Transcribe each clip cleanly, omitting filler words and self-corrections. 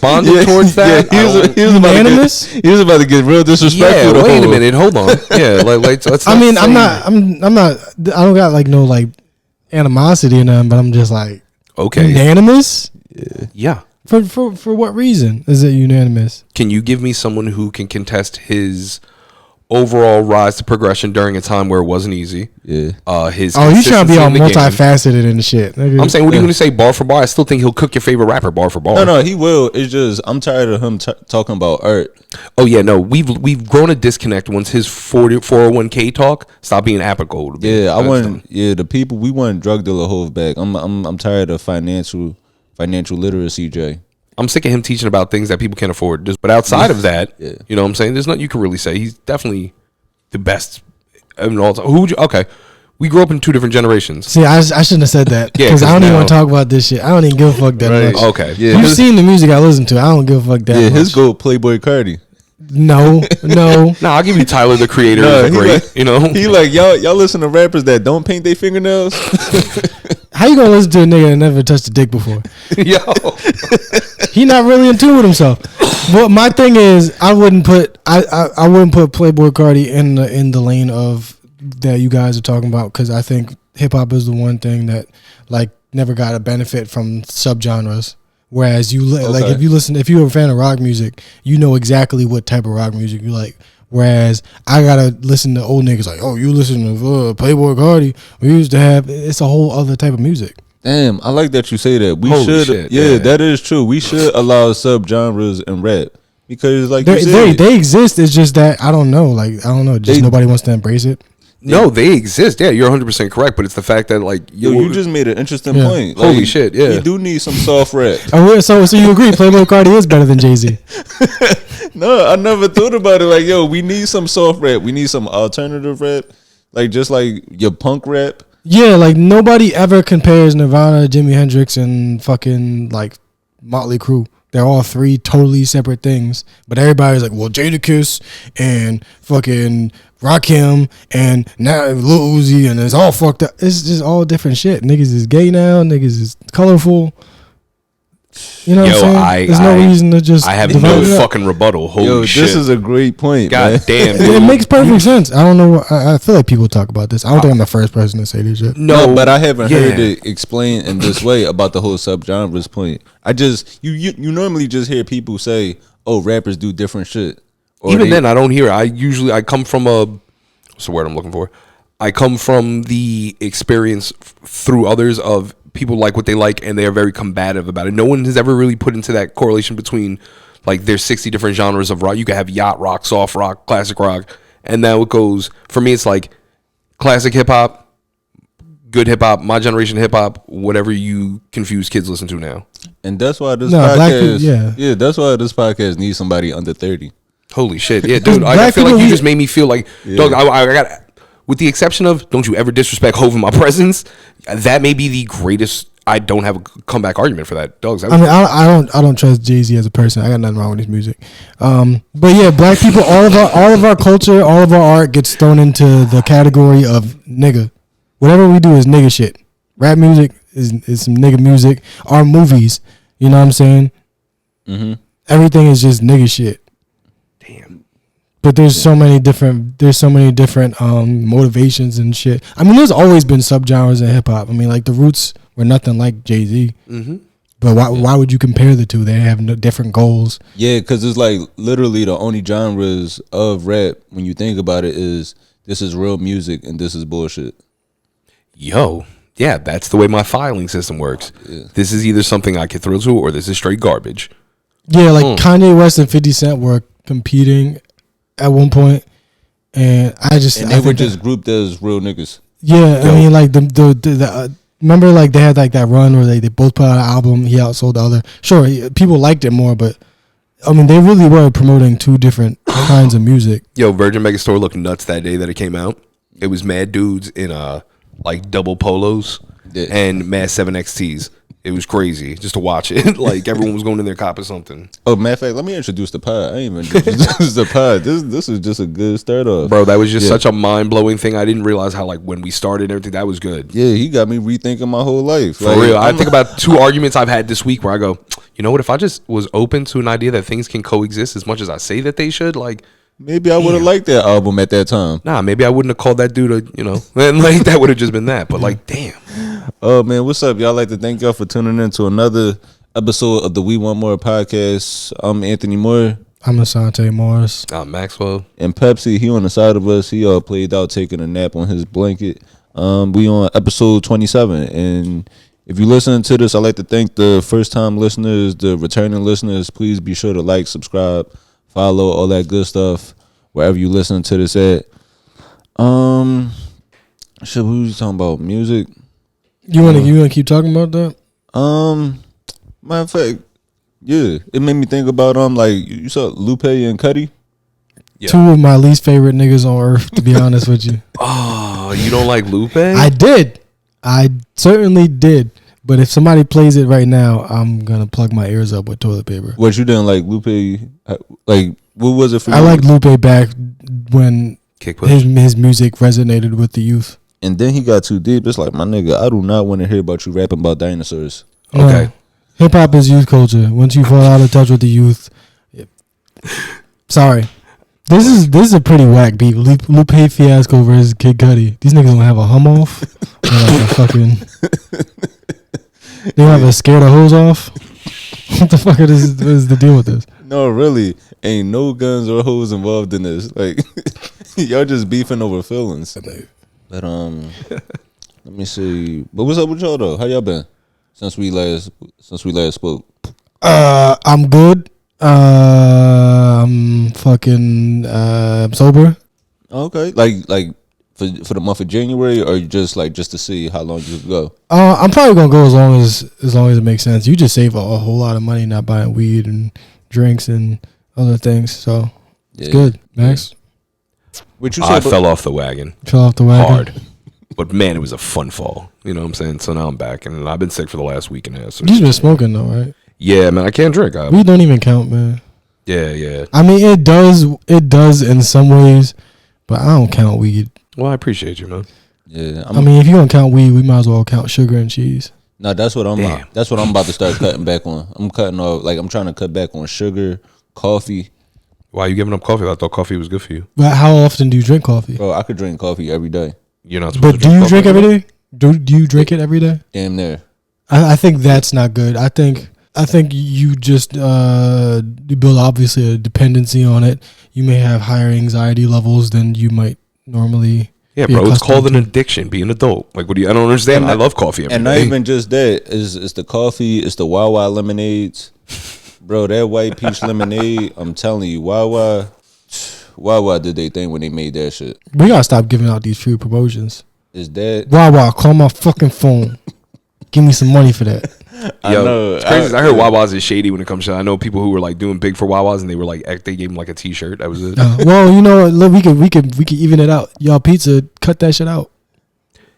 responded towards that. He was about to get real disrespectful. Yeah, wait a minute, hold on. Yeah, like let's. I mean, I'm not. I don't got like no like animosity in them, but I'm just like unanimous. Yeah. For what reason is it unanimous? Can you give me someone who can contest his overall rise to progression during a time where it wasn't easy? Yeah. He's trying to be all multifaceted and shit. I'm saying, what are you going to say bar for bar? I still think he'll cook your favorite rapper bar for bar. No, he will. It's just I'm tired of him talking about art. Oh yeah, no, we've grown a disconnect once his 401k talk stopped being apical. The people we want drug dealer Hove back. I'm tired of financial literacy, Jay. I'm sick of him teaching about things that people can't afford. But outside of that, you know what I'm saying? There's nothing you can really say. He's definitely the best in all time. Okay. We grew up in two different generations. See, I shouldn't have said that. Because I don't even want to talk about this shit. I don't even give a fuck that much. Okay. Yeah, you've seen the music I listen to. I don't give a fuck that much. Yeah, his goal, Playboy Cardi. No. Nah, I'll give you Tyler, the Creator. Is great, like, you know? He like, y'all listen to rappers that don't paint their fingernails? How you gonna listen to a nigga that never touched a dick before? Yo. He not really in tune with himself. But my thing is, I wouldn't put Playboy Cardi in the lane of that you guys are talking about, because I think hip hop is the one thing that like never got a benefit from subgenres. Whereas if you're a fan of rock music, you know exactly what type of rock music you like. Whereas I gotta listen to old niggas like, oh, you listen to Playboy Cardi. We used to have, it's a whole other type of music. Damn, I like that you say that. We Holy should, shit, yeah, that is true. We should allow subgenres in rap, because like they exist. It's just that I don't know. Nobody wants to embrace it. No, they exist. Yeah, you're 100% correct. But it's the fact that like you just made an interesting point. Like, holy shit, yeah. We do need some soft rap. So you agree? Playboy Cardi is better than Jay-Z? No, I never thought about it. Like, yo, we need some soft rap. We need some alternative rap, like just like your punk rap. Yeah, like nobody ever compares Nirvana, Jimi Hendrix, and fucking like Motley Crue. They're all three totally separate things. But everybody's like, well, Jadakiss and fucking Rakim and now Lil Uzi, and it's all fucked up. It's just all different shit. Niggas is gay now. Niggas is colorful. You know what I'm saying? There's no reason to just. I have no fucking rebuttal. Holy shit. This is a great point. God damn. It makes perfect sense. I don't know. I feel like people talk about this. I don't think I'm the first person to say this shit. No, but I haven't heard it explained in this way about the whole subgenres point. I just you normally just hear people say, "Oh, rappers do different shit." Or even then, I don't hear it. I come from what's the word I'm looking for? I come from the experience through others of people like what they like, and they are very combative about it. No one has ever really put into that correlation between like there's 60 different genres of rock. You can have yacht rock, soft rock, classic rock, and now it goes. For me, it's like classic hip hop, good hip hop, my generation hip hop, whatever you confuse kids listen to now. And that's why this podcast, that's why this podcast needs somebody under 30. Holy shit, yeah, dude. I feel like you just made me feel like, dog. I got. With the exception of, don't you ever disrespect Hov in my presence, that may be the greatest. I don't have a comeback argument for that, dogs. I don't trust Jay-Z as a person. I got nothing wrong with his music. But yeah, black people, all of our culture, all of our art gets thrown into the category of nigga. Whatever we do is nigga shit. Rap music is some nigga music. Our movies, you know what I'm saying? Mm-hmm. Everything is just nigga shit. Damn. But there's so many different motivations and shit. I mean, there's always been subgenres in hip hop. I mean, like the Roots were nothing like Jay-Z. Mm-hmm. But why would you compare the two? They have no different goals. Yeah, because it's like literally the only genres of rap when you think about it is this is real music and this is bullshit. Yo, yeah, that's the way my filing system works. Yeah. This is either something I can throw to, or this is straight garbage. Yeah, like Kanye West and 50 Cent were competing at one point, and they were just grouped as real niggas. Yeah, I mean, like the remember, like they had like that run where they both put out an album. He outsold the other. Sure, people liked it more, but I mean, they really were promoting two different kinds of music. Yo, Virgin Megastore looked nuts that day that it came out. It was mad dudes in like double polos and mad 7XTs. It was crazy just to watch it. Like everyone was going in their cop or something. Oh, matter of fact, let me introduce the pod. I ain't even introduce the pod. This is just a good start off. Bro, that was just such a mind-blowing thing. I didn't realize how, like, when we started and everything, that was good. Yeah, he got me rethinking my whole life. For real. I think about 2 arguments I've had this week where I go, you know what, if I just was open to an idea that things can coexist as much as I say that they should, like... Maybe I would have liked that album at that time. Nah, maybe I wouldn't have called that dude a, you know, and like that would have just been that. But like, damn. Oh man, what's up? Y'all like to thank y'all for tuning in to another episode of the We Want More podcast. I'm Anthony Moore. I'm Asante Morris. I'm Maxwell. And Pepsi, he on the side of us. He played out taking a nap on his blanket. We on episode 27. And if you listen to this, I'd like to thank the first time listeners, the returning listeners. Please be sure to like, subscribe, follow, all that good stuff wherever you listen to this at. Shit, we was talking about music. You wanna keep talking about that? Matter of fact, yeah, it made me think about like you saw Lupe and Cudi. Yeah. 2 of my least favorite niggas on earth, to be honest with you. Oh, you don't like Lupe? I certainly did. But if somebody plays it right now, I'm gonna plug my ears up with toilet paper. What, you didn't like Lupe? Like, what was it for you? I liked Lupe back when his music resonated with the youth. And then he got too deep. It's like, my nigga, I do not want to hear about you rapping about dinosaurs. Okay. Hip hop is youth culture. Once you fall out of touch with the youth, sorry. This is a pretty whack beat. Lupe Fiasco versus Kid Cudi. These niggas don't have a hum off. Like a fucking. They don't have a scare the hose off. What the fuck is the deal with this? No, really, ain't no guns or hoes involved in this. Like, y'all just beefing over feelings. But let me see. But what's up with y'all though? How y'all been since we last spoke? I'm good. I'm fucking I'm sober. Okay, like for the month of January, or just to see how long you could go? I'm probably gonna go as long as it makes sense. You just save a whole lot of money not buying weed and drinks and other things, so it's good. Max, what you I fell off the wagon. Fell off the wagon hard, but man, it was a fun fall. You know what I'm saying? So now I'm back, and I've been sick for the last week and a half. So you've been smoking though, right? Yeah, man, I can't drink. Weed don't even count, man. Yeah. I mean, it does in some ways, but I don't count weed. Well, I appreciate you, man. Yeah, I mean, if you don't count weed, we might as well count sugar and cheese. No, that's what I'm about to start cutting back on. I'm cutting off, like I'm trying to cut back on sugar, coffee. Why are you giving up coffee? I thought coffee was good for you. But how often do you drink coffee? Bro, I could drink coffee every day. You're not supposed but to drink do you drink every every day? Do you drink it every day? Damn near. I think that's not good. I think you just you build obviously a dependency on it. You may have higher anxiety levels than you might normally. Yeah, bro, it's called an addiction. Be an adult. Like, what do you? I don't understand. I love coffee every day. And not even just that. It's the coffee. It's the Wawa lemonades, bro. That white peach lemonade. I'm telling you, Wawa did they thing when they made that shit. We gotta stop giving out these free promotions. Is that Wawa? Call my fucking phone. Give me some money for that. I know. It's crazy. I heard Wawa's is shady when it comes to. I know people who were like doing big for Wawa's and they were like they gave him like a T-shirt. That was it. Well, you know what? Look, we could even it out. Y'all pizza, cut that shit out.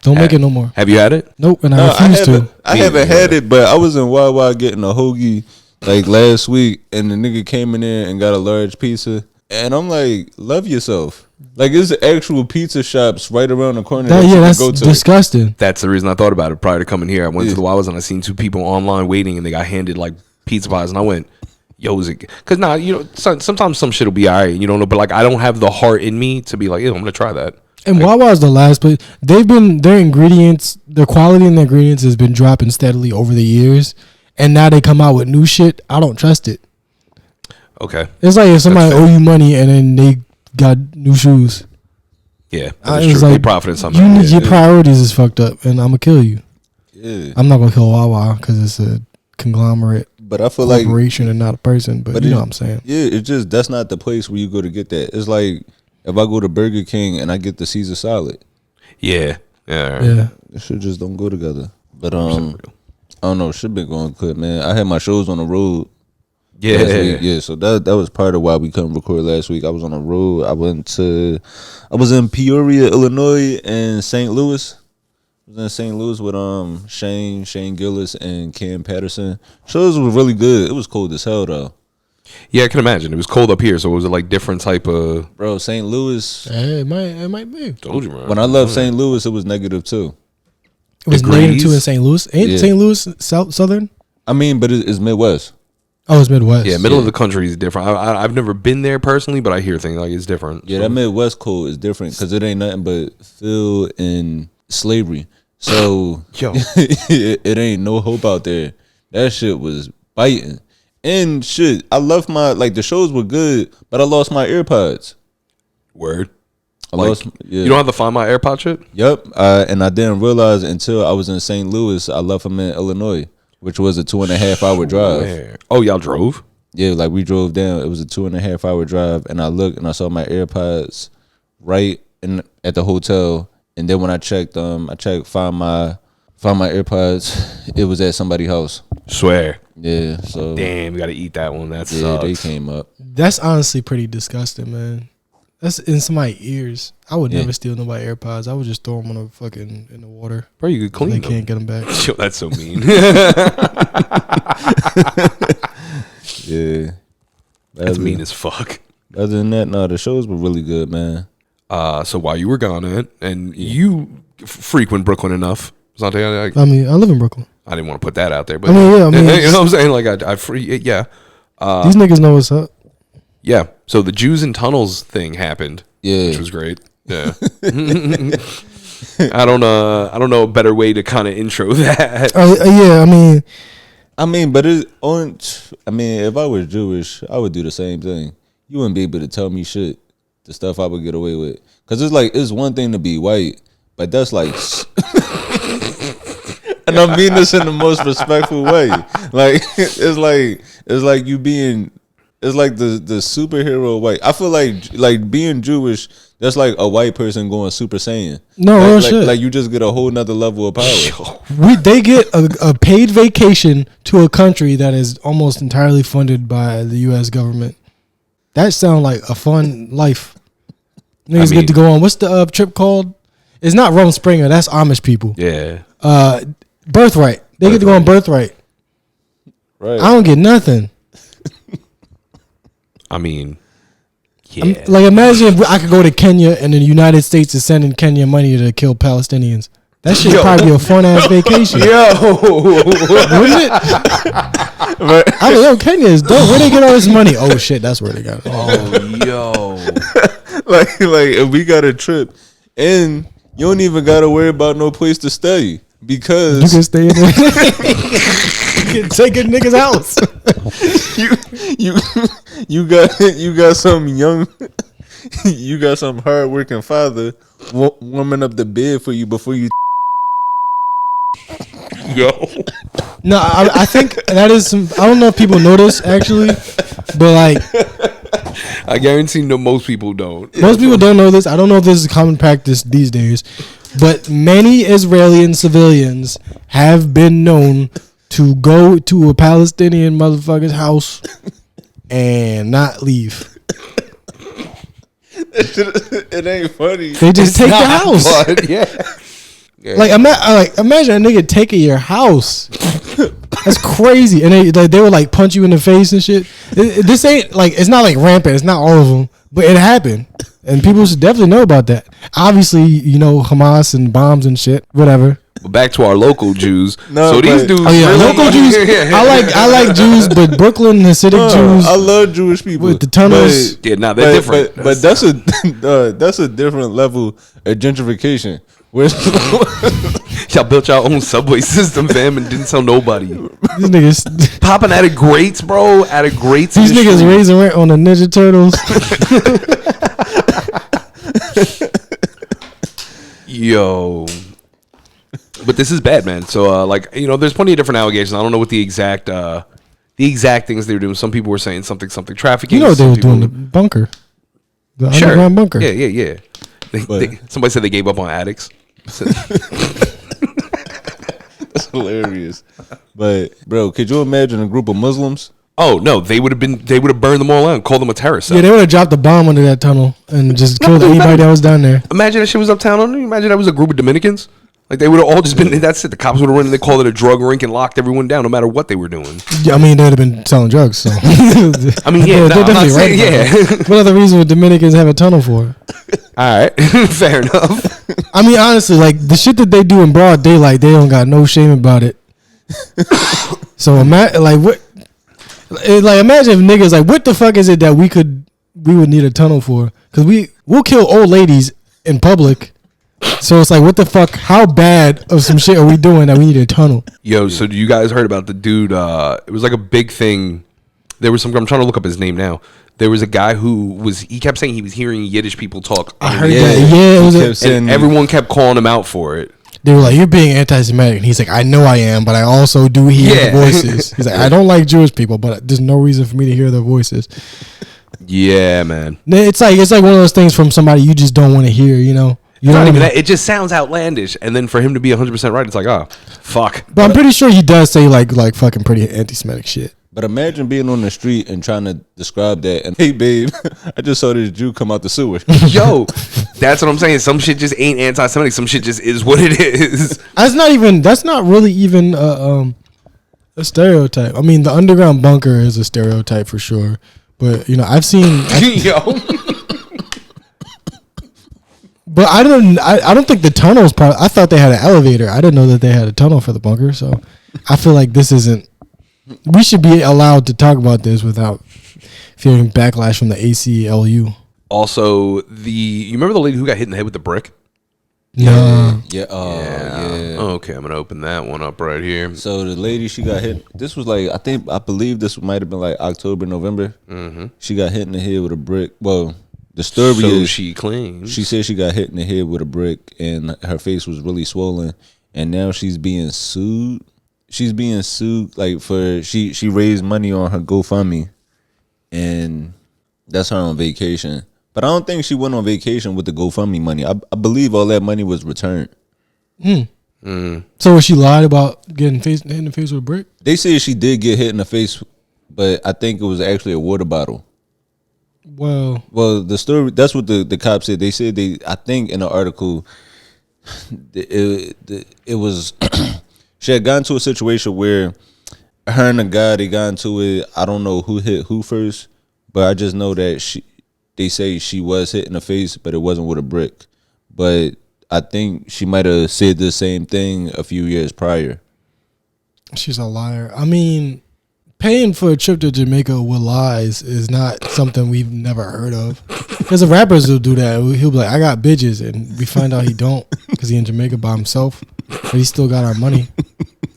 Don't make it no more. Have you had it? Nope, and I refuse to. I haven't had it, but I was in Wawa getting a hoagie like last week, and the nigga came in there and got a large pizza, and I'm like, love yourself. Like, it's actual pizza shops right around the corner. That's disgusting. That's the reason I thought about it prior to coming here. I went to the Wawa's and I seen 2 people online waiting, and they got handed like pizza pies, and I went, "Yo, is it?" Because you know, sometimes some shit will be alright, you don't know, but like I don't have the heart in me to be like, "Yeah, I'm gonna try that." And like, Wawa is the last place. Their ingredients, their quality in their ingredients has been dropping steadily over the years, and now they come out with new shit. I don't trust it. Okay, it's like if somebody owe you money and then they got new shoes. Yeah, that's true. Like, they profited somehow. Your priorities is fucked up, and I'm gonna kill you. Yeah, I'm not gonna kill Wawa because it's a conglomerate. But I feel corporation and not a person. But you know what I'm saying? Yeah, it's just that's not the place where you go to get that. It's like if I go to Burger King and I get the Caesar salad. Yeah. It should just don't go together. But I don't know. Shit been going good, man. I had my shows on the road. Yeah. So that was part of why we couldn't record last week. I was on the road. I was in Peoria, Illinois, and St. Louis. was in St. Louis with Shane Gillis and Cam Patterson. Shows were really good. It was cold as hell though. Yeah, I can imagine. It was cold up here, so it was like different type of. Bro, St. Louis. It might be. Told you, man. When I left St. Louis, it was -2. It was Degrees? -2 in St. Louis. Ain't Yeah. St. Louis southern? I mean, but it's Midwest. Oh, it's Midwest. Yeah, middle of the country is different. I've never been there personally, but I hear things like it's different. Yeah, that Midwest cold is different because it ain't nothing but Phil and slavery. So Yo. it ain't no hope out there. That shit was biting. And shit, I left the shows were good, but I lost my AirPods. Word. I Like, lost. Yeah. You don't have to find my AirPod shit? Yep. And I didn't realize until I was in St. Louis, I left them in Illinois, which was a 2.5 hour drive. Man. Oh, y'all drove? Yeah, like we drove down. It was a 2.5 hour drive, and I looked and I saw my AirPods right at the hotel. And then when I checked, find my AirPods. It was at somebody's house. Swear. Yeah, so Damn, we got to eat that one. That yeah, sucks. they came up. That's honestly pretty disgusting, man. That's in somebody's ears. I would never steal nobody's AirPods. I would just throw them in the water. Bro, you could clean They them. can't get them back. Yo, that's so mean. Yeah, That's mean as fuck. Other than that, no, the shows were really good, man. So while you were gone, and you frequent Brooklyn enough, Asante, I mean, I live in Brooklyn. I didn't want to put that out there, but I mean, yeah, I mean, you know what I'm saying? Like yeah. These niggas know what's up. Yeah. So the Jews in tunnels thing happened. Yeah. Which was great. Yeah. I don't know a better way to kind of intro that. Yeah, I mean, but if I was Jewish, I would do the same thing. You wouldn't be able to tell me shit, the stuff I would get away with. Cause it's one thing to be white, but that's like, and I mean this in the most respectful way. Like it's like you being. It's like the superhero white. I feel like being Jewish, that's like a white person going Super Saiyan. No, real shit. Like you just get a whole nother level of power. They get a paid vacation to a country that is almost entirely funded by the U.S. government. That sounds like a fun life. Niggas get to go on. What's the trip called? It's not Rome Springer. That's Amish people. Yeah. Birthright. They get to go on Birthright. Right. I don't get nothing. I mean, yeah. Like, imagine if I could go to Kenya and the United States is sending Kenya money to kill Palestinians. That shit probably be a fun ass vacation. Wouldn't it? I mean, yo, Kenya is dope. Where they get all this money? Oh shit, that's where they got it. Oh, yo. like if we got a trip and you don't even gotta worry about no place to stay because you can stay in there. You can take a nigga's house. you got some young, you got some hardworking father warming up the bed for you before you. Yo. No, I think that is some. I don't know if people know this actually, but like I guarantee most people don't. most people don't know this. I don't know if this is common practice these days, but many Israeli civilians have been known to go to a Palestinian motherfucker's house and not leave. It ain't funny. They just take the house. But, yeah. Like imagine a nigga taking your house. That's crazy. And they would like punch you in the face and shit. This ain't like, it's not like rampant. It's not all of them, but it happened. And people should definitely know about that. Obviously, you know, Hamas and bombs and shit, whatever. But back to our local Jews. No, so these but- dudes. Oh yeah, really, local Jews. I like Jews, but Brooklyn Hasidic Jews I love Jewish people with the tunnels. Yeah, nah, they're different. But that's a different level of gentrification. Y'all built your own subway system, fam, and didn't tell nobody. These niggas, Popping out of grates, bro. Out of grates. these niggas raising rent on the Ninja Turtles. Yo. But this is bad, man. So, there's plenty of different allegations. I don't know what the exact things they were doing. Some people were saying something trafficking. You know what they Some were doing? people- The bunker, the Sure. underground bunker. Yeah. Somebody said they gave up on addicts. That's hilarious. But bro, could you imagine a group of Muslims? Oh no, they would have burned them all out and called them a terrorist cell. Yeah, they would have dropped the bomb under that tunnel and just killed anybody that was down there. Imagine that shit was uptown. Imagine that was a group of Dominicans. Like they would have all just been. That's it. The cops would have run and they called it a drug rink and locked everyone down, no matter what they were doing. Yeah, I mean, they'd have been selling drugs. So I mean, yeah, they're definitely right. Yeah. What other reason would Dominicans have a tunnel for? All right, fair enough. I mean, honestly, like the shit that they do in broad daylight, they don't got no shame about it. So imagine, like what, like imagine if niggas like, what the fuck is it that we would need a tunnel for? Because we'll kill old ladies in public. So it's like, what the fuck? How bad of some shit are we doing that we need a tunnel? Yo, so you guys heard about the dude? It was like a big thing. There was some. I'm trying to look up his name now. There was a guy he kept saying he was hearing Yiddish people talk. I heard that. Yeah, and everyone kept calling him out for it. They were like, "You're being anti-Semitic," and he's like, "I know I am, but I also do hear the voices." He's like, "I don't like Jewish people, but there's no reason for me to hear their voices." Yeah, man. It's like one of those things from somebody you just don't want to hear. You know. Not even that. It just sounds outlandish, and then for him to be 100% right, it's like, oh, fuck. But I'm pretty sure he does say like fucking pretty anti-Semitic shit. But imagine being on the street and trying to describe that, and hey, babe, I just saw this Jew come out the sewer. Yo, that's what I'm saying. Some shit just ain't anti-Semitic. Some shit just is what it is. That's not really even a stereotype. I mean, the underground bunker is a stereotype for sure. But you know, I've seen. Yo. But I don't think the tunnel is part. I thought they had an elevator. I didn't know that they had a tunnel for the bunker. So I feel like this isn't. We should be allowed to talk about this without fearing backlash from the ACLU. Also, you remember the lady who got hit in the head with the brick? No. Yeah. Yeah. Okay, I'm gonna open that one up right here. So the lady, she got hit. This was like, I believe this might have been like October, November. Mm-hmm. She got hit in the head with a brick. Well, the story is she claims. She said she got hit in the head with a brick and her face was really swollen, and now she's being sued. She's being sued like for she raised money on her GoFundMe, and that's her on vacation. But I don't think she went on vacation with the GoFundMe money. I believe all that money was returned. So she lied about getting hit in the face with a brick? They said she did get hit in the face, but I think it was actually a water bottle. Well, the story, that's what the cops said. They said I think in the article, it was, she had gotten to a situation where her and the guy, they got into it. I don't know who hit who first, but I just know that they say she was hit in the face, but it wasn't with a brick. But I think she might have said the same thing a few years prior. She's a liar. I mean, paying for a trip to Jamaica with lies is not something we've never heard of. Because the rappers will do that. He'll be like, I got bitches. And we find out he don't because he in Jamaica by himself. But he still got our money.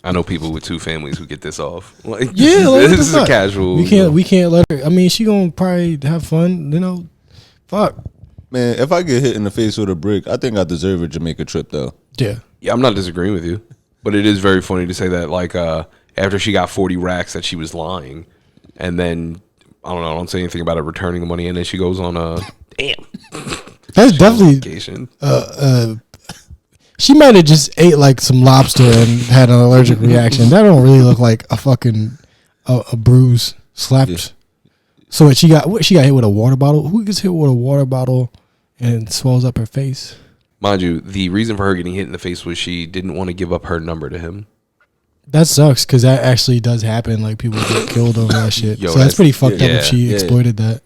I know people with 2 families who get this off. Like, yeah, this is a casual. We can't let her. I mean, she gonna probably have fun. You know, fuck. Man, if I get hit in the face with a brick, I think I deserve a Jamaica trip though. Yeah. Yeah, I'm not disagreeing with you, but it is very funny to say that like after she got 40 racks that she was lying, and then I don't say anything about her returning the money, and then she goes on a damn. That's definitely she might have just ate like some lobster and had an allergic reaction. That don't really look like a fucking a bruise slapped. Yeah. So she got hit with a water bottle. Who gets hit with a water bottle and swells up her face? Mind you, the reason for her getting hit in the face was she didn't want to give up her number to him. That sucks because that actually does happen. Like people get killed over that shit. So that's pretty fucked up if she exploited that.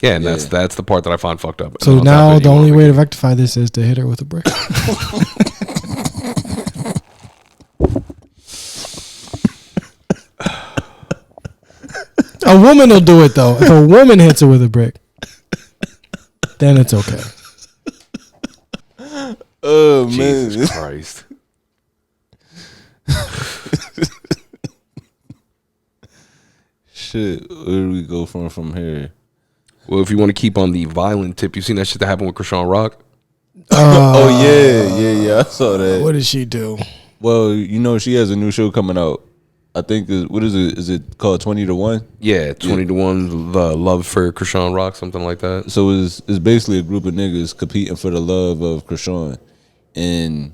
Yeah, and that's the part that I find fucked up. So now the only way to rectify this is to hit her with a brick. A woman will do it though. If a woman hits her with a brick, then it's okay. Oh Jesus man, Christ! Shit, where do we go from here? Well, if you want to keep on the violent tip, you seen that shit that happened with Chrisean Rock? Oh yeah, I saw that. What did she do? Well, you know she has a new show coming out. I think what is it? Is it called 20 to 1? Yeah, 20 to 1. The love for Chrisean Rock, something like that. So it's basically a group of niggas competing for the love of Chrisean, and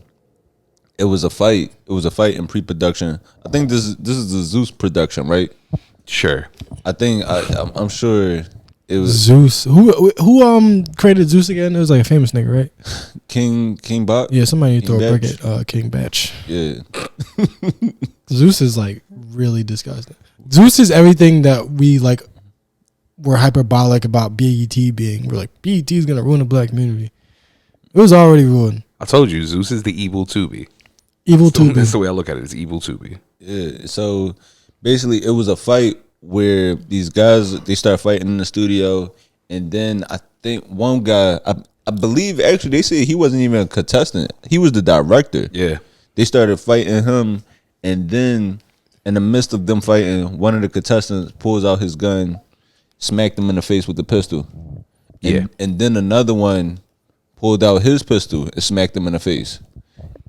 it was a fight. It was a fight in pre-production. I think this is the Zeus production, right? Sure. I think I'm sure It was Zeus. Who created Zeus again? It was like a famous nigga, right? King Bach. Yeah, somebody need to King throw a brick Batch. at King Batch. Yeah. Zeus is like really disgusting. Zeus is everything that we like were hyperbolic about BET being. We're like, BET is gonna ruin the black community. It was already ruined. I told you, Zeus is the evil Tubi. Evil So Tubi. that's the way I look at it. It's evil Tubi. Yeah. So basically, it was a fight where these guys they start fighting in the studio, and then I think one guy, I believe actually they said he wasn't even a contestant. He was the director. Yeah. They started fighting him, and then in the midst of them fighting, one of the contestants pulls out his gun, smacked him in the face with the pistol. Yeah. And then another one pulled out his pistol and smacked him in the face.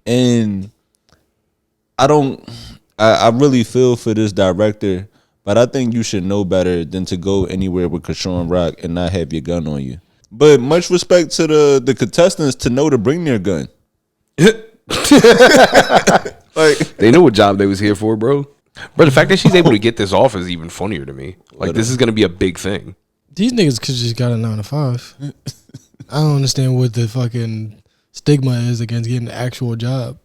And I really feel for this director, but I think you should know better than to go anywhere with Chrisean Rock and not have your gun on you. But much respect to the contestants to know to bring their gun. Like, They know what job they was here for, bro. Bro, the fact that she's able to get this off is even funnier to me. Like, this is going to be a big thing. These niggas could just got a 9 to 5. I don't understand what the fucking stigma is against getting an actual job.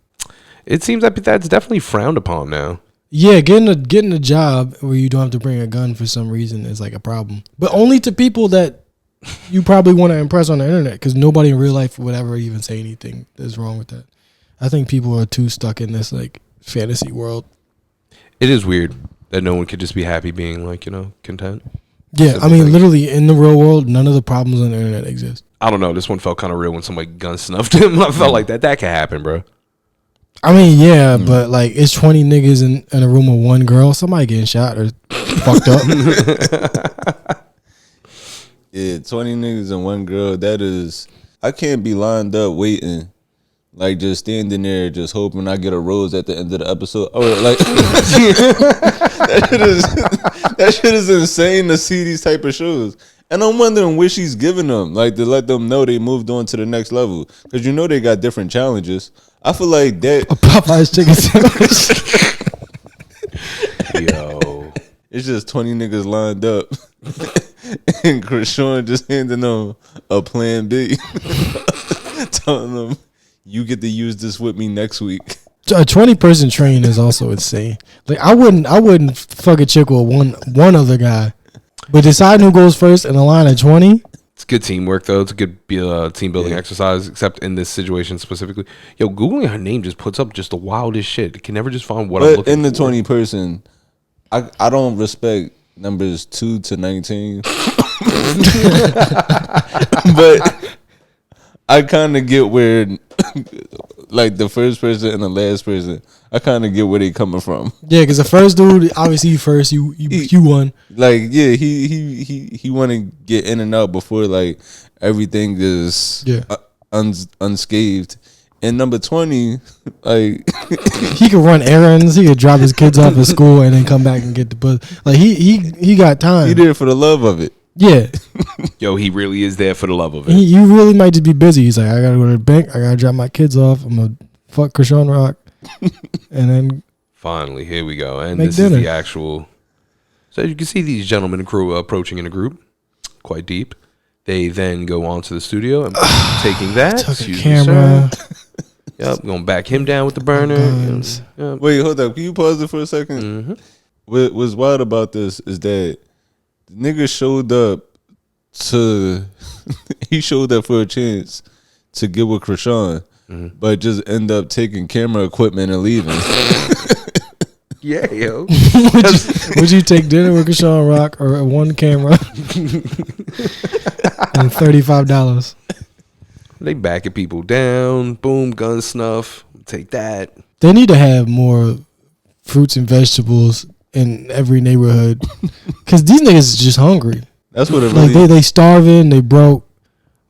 It seems like that's definitely frowned upon now. Yeah, getting a job where you don't have to bring a gun for some reason is like a problem. But only to people that you probably want to impress on the internet, because nobody in real life would ever even say anything that's wrong with that. I think people are too stuck in this like fantasy world. It is weird that no one could just be happy being like, content. Yeah, Simple I mean, thing. literally in the real world, none of the problems on the internet exist. I don't know. This one felt kind of real when somebody gun snuffed him. I felt like that could happen, bro. I mean, yeah, but like it's 20 niggas in a room with one girl. Somebody getting shot or fucked up. yeah, 20 niggas and one girl. That is, I can't be lined up waiting, like just standing there, just hoping I get a rose at the end of the episode. Or like that shit is insane to see these type of shows. And I'm wondering what she's giving them, like to let them know they moved on to the next level, because they got different challenges. I feel like that A Popeye's chicken sandwich. Yo. it's just 20 niggas lined up, and Chrisean just handing them a plan B, telling them you get to use this with me next week. A 20-person train is also insane. Like I wouldn't fuck a chick with one other guy, but deciding who goes first in a line of 20. It's good teamwork, though. It's a good team building exercise, except in this situation specifically. Yo, Googling her name just puts up just the wildest shit. It can never just find what I'm But looking in the for. 20 person, I don't respect numbers 2 to 19. But I kind of get where, like the first person and the last person, I kind of get where they coming from. Yeah, because the first dude, obviously you first, you won. Like, yeah, he want to get in and out before like everything is unscathed. And number 20, like He could run errands. He could drop his kids off at school and then come back and get the bus. Like he got time. he did it for the love of it. Yeah, Yo, he really is there for the love of it. you really might just be busy. He's like, I gotta go to the bank. I gotta drop my kids off. I'm gonna fuck Chrisean Rock, and then Finally, here we go. And Make this dinner. is the actual. So you can see these gentlemen and crew approaching in a group, quite deep. They then go on to the studio and taking that. took a excuse me, camera. sir. Yep, gonna back him down with the burner. Guns. Yep. Wait, hold up. Can you pause it for a second? Mm-hmm. What's wild about this is that the nigga showed up he showed up for a chance to get with Chrisean, but just end up taking camera equipment and leaving. Yeah, yo. Would you take dinner with Chrisean Rock or one camera and $35? They backing people down. Boom, gun snuff. Take that. They need to have more fruits and vegetables in every neighborhood because these niggas is just hungry. That's what it Like really. they starving, they broke.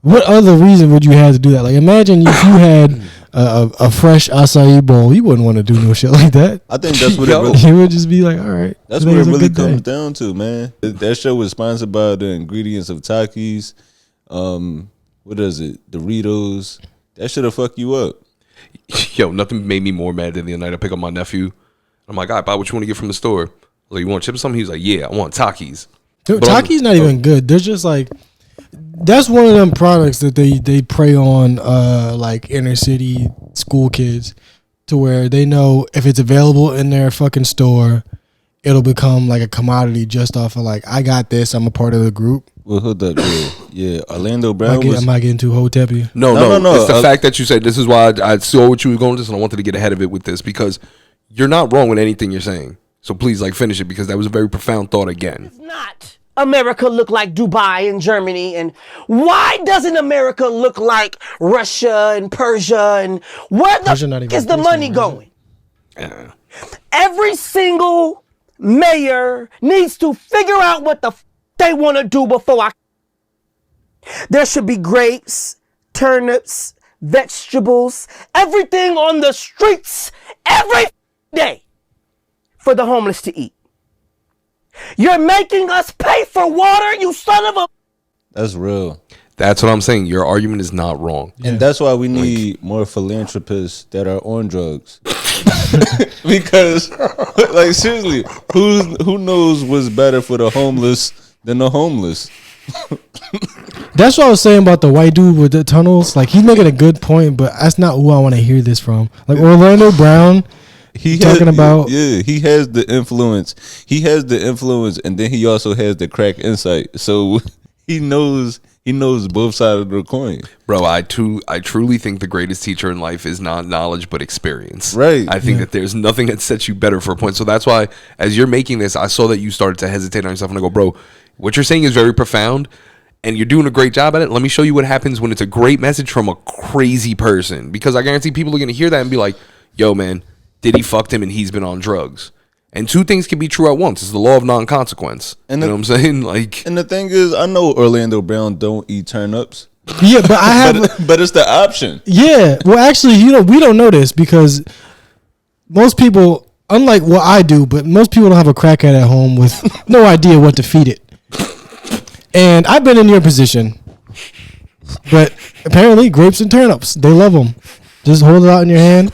What other reason would you have to do that? Like imagine if you had a fresh acai bowl, you wouldn't want to do no shit like that. I think that's what it Yo. really. You would just be like, all right. That's what it today's a really good comes day. down to, man. That show was sponsored by the ingredients of Takis. What is it? Doritos. That should fuck you up. Yo, nothing made me more mad than the other night. I pick up my nephew. I'm like, all right, Bob, what you want to get from the store? I was like, you want chips or something? He was like, yeah, I want Takis. Dude, Taki's not even good. They're just like, that's one of them products that they prey on like inner city school kids, to where they know if it's available in their fucking store, it'll become like a commodity just off of like, I got this, I'm a part of the group. Well, hold up, yeah. Orlando Brown am I getting too hotepy? No. It's the fact that you said, this is why I saw what you were going with this, and I wanted to get ahead of it with this, because you're not wrong with anything you're saying. So please, like, finish it, because that was a very profound thought again. It's not. America look like Dubai and Germany, and why doesn't America look like Russia and Persia, and where the is the money going? Yeah. Every single mayor needs to figure out what the they want to do before there should be grapes, turnips, vegetables, everything on the streets every day for the homeless to eat. You're making us pay for water, you son of a... That's real. That's what I'm saying. Your argument is not wrong. And that's why we need more philanthropists that are on drugs. Because, like, seriously, who knows what's better for the homeless than the homeless? That's what I was saying about the white dude with the tunnels. Like, he's making a good point, but that's not who I want to hear this from. Like, Orlando Brown... he has the influence, and then he also has the crack insight. So he knows both sides of the coin. Bro, I truly think the greatest teacher in life is not knowledge but experience. Right. I think that there's nothing that sets you better for a point. So that's why, as you're making this, I saw that you started to hesitate on yourself, and I go, bro, what you're saying is very profound, and you're doing a great job at it. Let me show you what happens when it's a great message from a crazy person, because I guarantee people are going to hear that and be like, yo, man, Diddy fucked him and he's been on drugs. And two things can be true at once. It's the law of non-consequence. You know what I'm saying? Like, and the thing is, I know Orlando Brown don't eat turnips. Yeah, but I have... but it's the option. Yeah. Well, actually, we don't know this, because most people, unlike what I do, but most people don't have a crackhead at home with no idea what to feed it. And I've been in your position. But apparently, grapes and turnips, they love them. Just hold it out in your hand.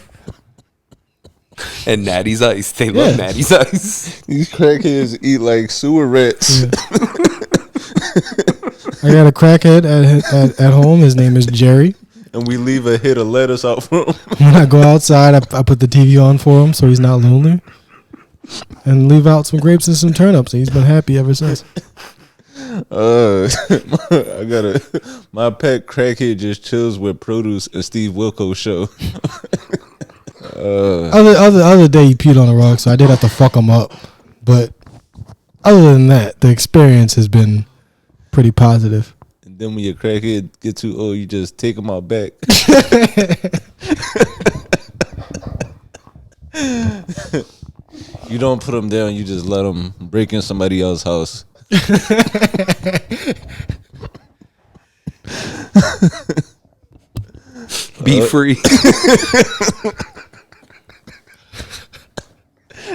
And Natty's Ice. They love Natty's Ice. These crackheads eat like sewer rats. Yeah. I got a crackhead at home. His name is Jerry. And we leave a hit of lettuce out for him. When I go outside, I put the TV on for him so he's not lonely. And leave out some grapes and some turnips. And he's been happy ever since. My pet crackhead just chills with produce and Steve Wilkos show. Other day he peed on a rug, so I did have to fuck him up. But other than that, the experience has been pretty positive. And then when your crackhead get too old, you just take him out back. You don't put him down, you just let him break in somebody else's house. Be free.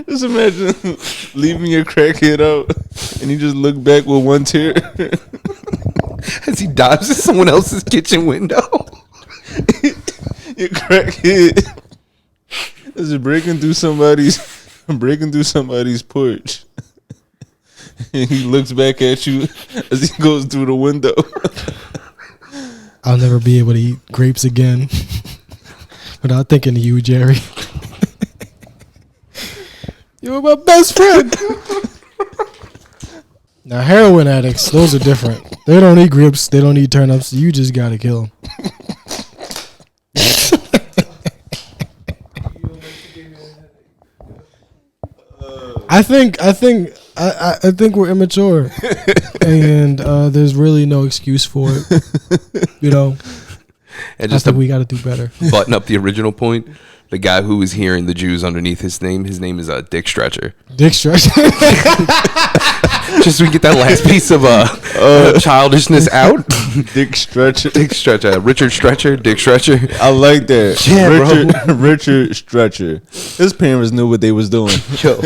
Just imagine leaving your crackhead out and you just look back with one tear as he dives in someone else's kitchen window. Your crackhead is breaking through somebody's porch. And he looks back at you as he goes through the window. I'll never be able to eat grapes again without thinking of you, Jerry. You were my best friend. Now, heroin addicts, those are different. They don't eat grapes. They don't eat turnips. You just got to kill them. I think we're immature, and there's really no excuse for it. You know, and just we got to do better. Button up the original point. The guy who was hearing the Jews underneath his name is Dick Stretcher. Dick Stretcher. Just so we get that last piece of childishness out. Dick Stretcher. Dick Stretcher. Richard Stretcher. Dick Stretcher. I like that. Yeah, Richard Stretcher. His parents knew what they was doing. Yo.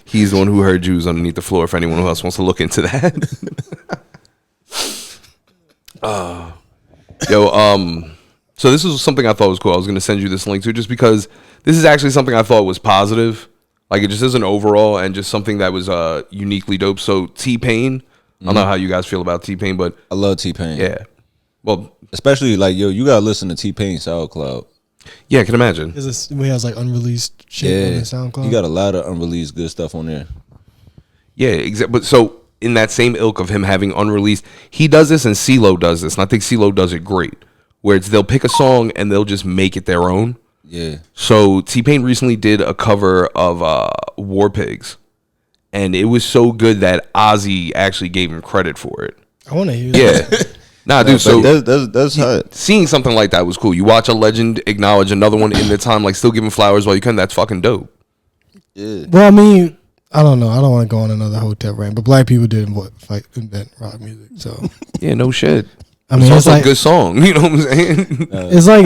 He's the one who heard Jews underneath the floor. If anyone else wants to look into that. So this was something I thought was cool. I was going to send you this link to, just because this is actually something I thought was positive. Like it just isn't overall, and just something that was uniquely dope. So T-Pain, I don't know how you guys feel about T-Pain, but I love T-Pain. yeah, well, Especially like, yo, you gotta listen to T-Pain SoundCloud. yeah, I can imagine. He has like unreleased shit on his SoundCloud. He got a lot of unreleased good stuff on there. Yeah, exactly. But so in that same ilk of him having unreleased, he does this and CeeLo does this, and I think CeeLo does it great. Where it's they'll pick a song and they'll just make it their own. Yeah. So T-Pain recently did a cover of War Pigs, and it was so good that Ozzy actually gave him credit for it. I want to hear that. Yeah. Nah, dude. So that's hot. seeing something like that was cool. You watch a legend acknowledge another one in the time, like still giving flowers while you can. That's fucking dope. Yeah. Well, I mean, I don't know. I don't want to go on another hotel rant, but black people did invent rock music. So Yeah, no shit. I mean, It's it's also like a good song. You know what I'm saying? it's like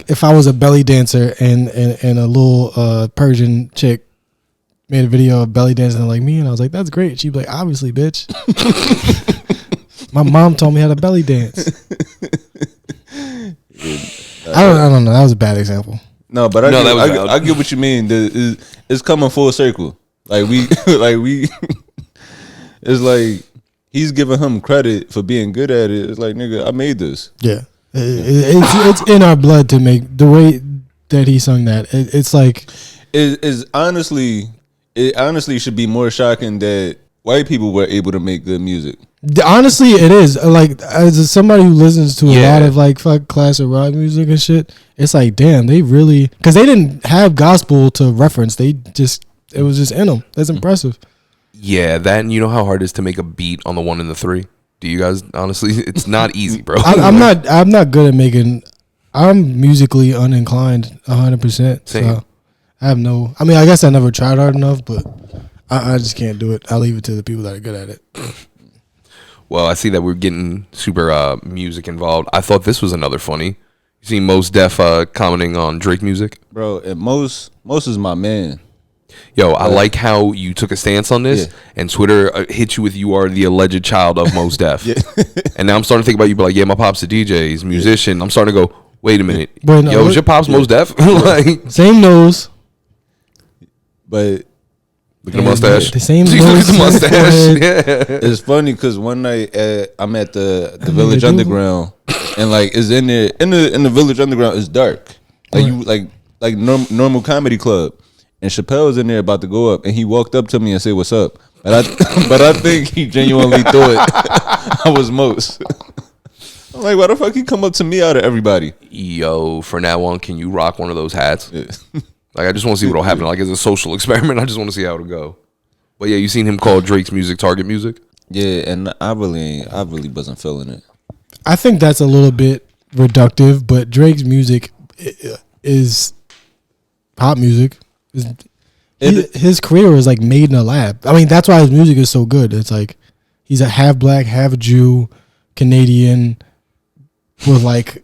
if I was a belly dancer and a little Persian chick made a video of belly dancing like me, and I was like, that's great. She'd be like, obviously, bitch. My mom told me how to belly dance. I don't know. That was a bad example. No, but I get what you mean. It's coming full circle. Like we it's like he's giving him credit for being good at it. It's like, nigga, I made this. Yeah, it's in our blood to make the way that he sung that. It's like It honestly should be more shocking that white people were able to make good music. honestly, it is like as somebody who listens to a Yeah. lot of like classic rock music and shit. It's like, damn, they really because they didn't have gospel to reference. It was just in them. That's impressive. Yeah, that, and you know how hard it is to make a beat on the 1 and the 3? Do you guys, honestly, it's not easy, bro. I'm not good at making. I'm musically uninclined 100%. Same. So I have no. I mean, I guess I never tried hard enough, but I just can't do it. I leave it to the people that are good at it. Well, I see that we're getting super music involved. I thought this was another funny. You see Mos Def commenting on Drake music? Bro, and Mos is my man. Yo, I like how you took a stance on this, and Twitter hit you with you are the alleged child of Mos Def. And now I'm starting to think about you, be like, yeah, my pop's a DJ, he's a musician. I'm starting to go, wait a minute. But no, yo, is your pop's Mos Def? Like, Same nose. But look at the mustache. The same Look at the nose. mustache. Yeah. it's funny because one night I'm at the Village Underground, and like it's in there in the Village Underground. It's dark, like you like normal comedy club. And Chappelle's in there about to go up, and he walked up to me and said, "What's up?" But I think he genuinely thought I was Mos. I'm like, why the fuck he come up to me out of everybody? Yo, for now on, can you rock one of those hats? Yeah. Like, I just want to see what'll happen. Like, as a social experiment, I just want to see how it'll go. But yeah, you seen him call Drake's music target music? Yeah, and I really wasn't feeling it. I think that's a little bit reductive, but Drake's music is pop music. His career was like made in a lab. I mean, that's why his music is so good. It's like he's a half black, half Jew, Canadian, with like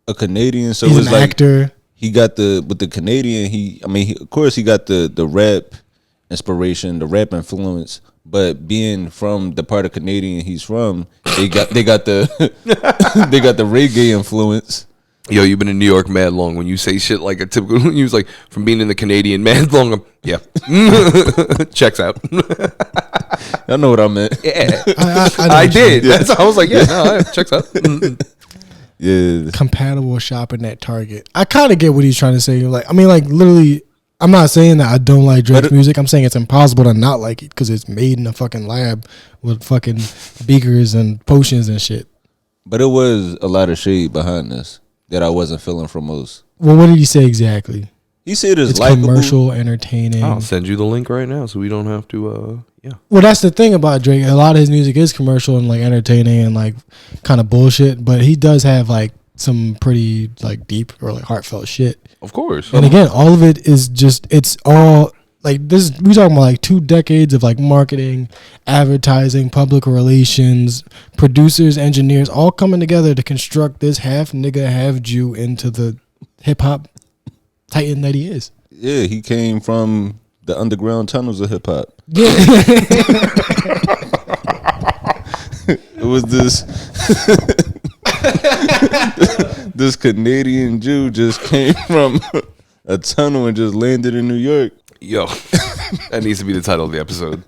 a Canadian. So he's it's an like actor. He got with the Canadian. Of course, he got the rap inspiration, the rap influence. But being from the part of Canadian he's from, they got the they got the reggae influence. Yo, you've been in New York mad long. When you say shit like a typical, you was like, from being in the Canadian mad long. Yeah. Checks out. I know what I meant. Yeah. I did. Yeah. I was like, yeah, no, checks out. Yeah. Compatible shopping at Target. I kind of get what he's trying to say. Like, I mean, like literally, I'm not saying that I don't like Drake's music. I'm saying it's impossible to not like it because it's made in a fucking lab with fucking beakers and potions and shit. But it was a lot of shade behind this that I wasn't feeling from Mos. Well, what did he say exactly? He said It's likable. commercial, entertaining. I'll send you the link right now so we don't have to, yeah. Well, that's the thing about Drake. A lot of his music is commercial and like entertaining and like kind of bullshit, but he does have like some pretty like deep or like heartfelt shit. Of course. And again, all of it is just, it's all like this. We talking about like 2 decades of like marketing, advertising, public relations, producers, engineers, all coming together to construct this half nigga, half Jew into the hip hop titan that he is. Yeah, he came from the underground tunnels of hip hop. Yeah. It was this Canadian Jew just came from a tunnel and just landed in New York. Yo, that needs to be the title of the episode.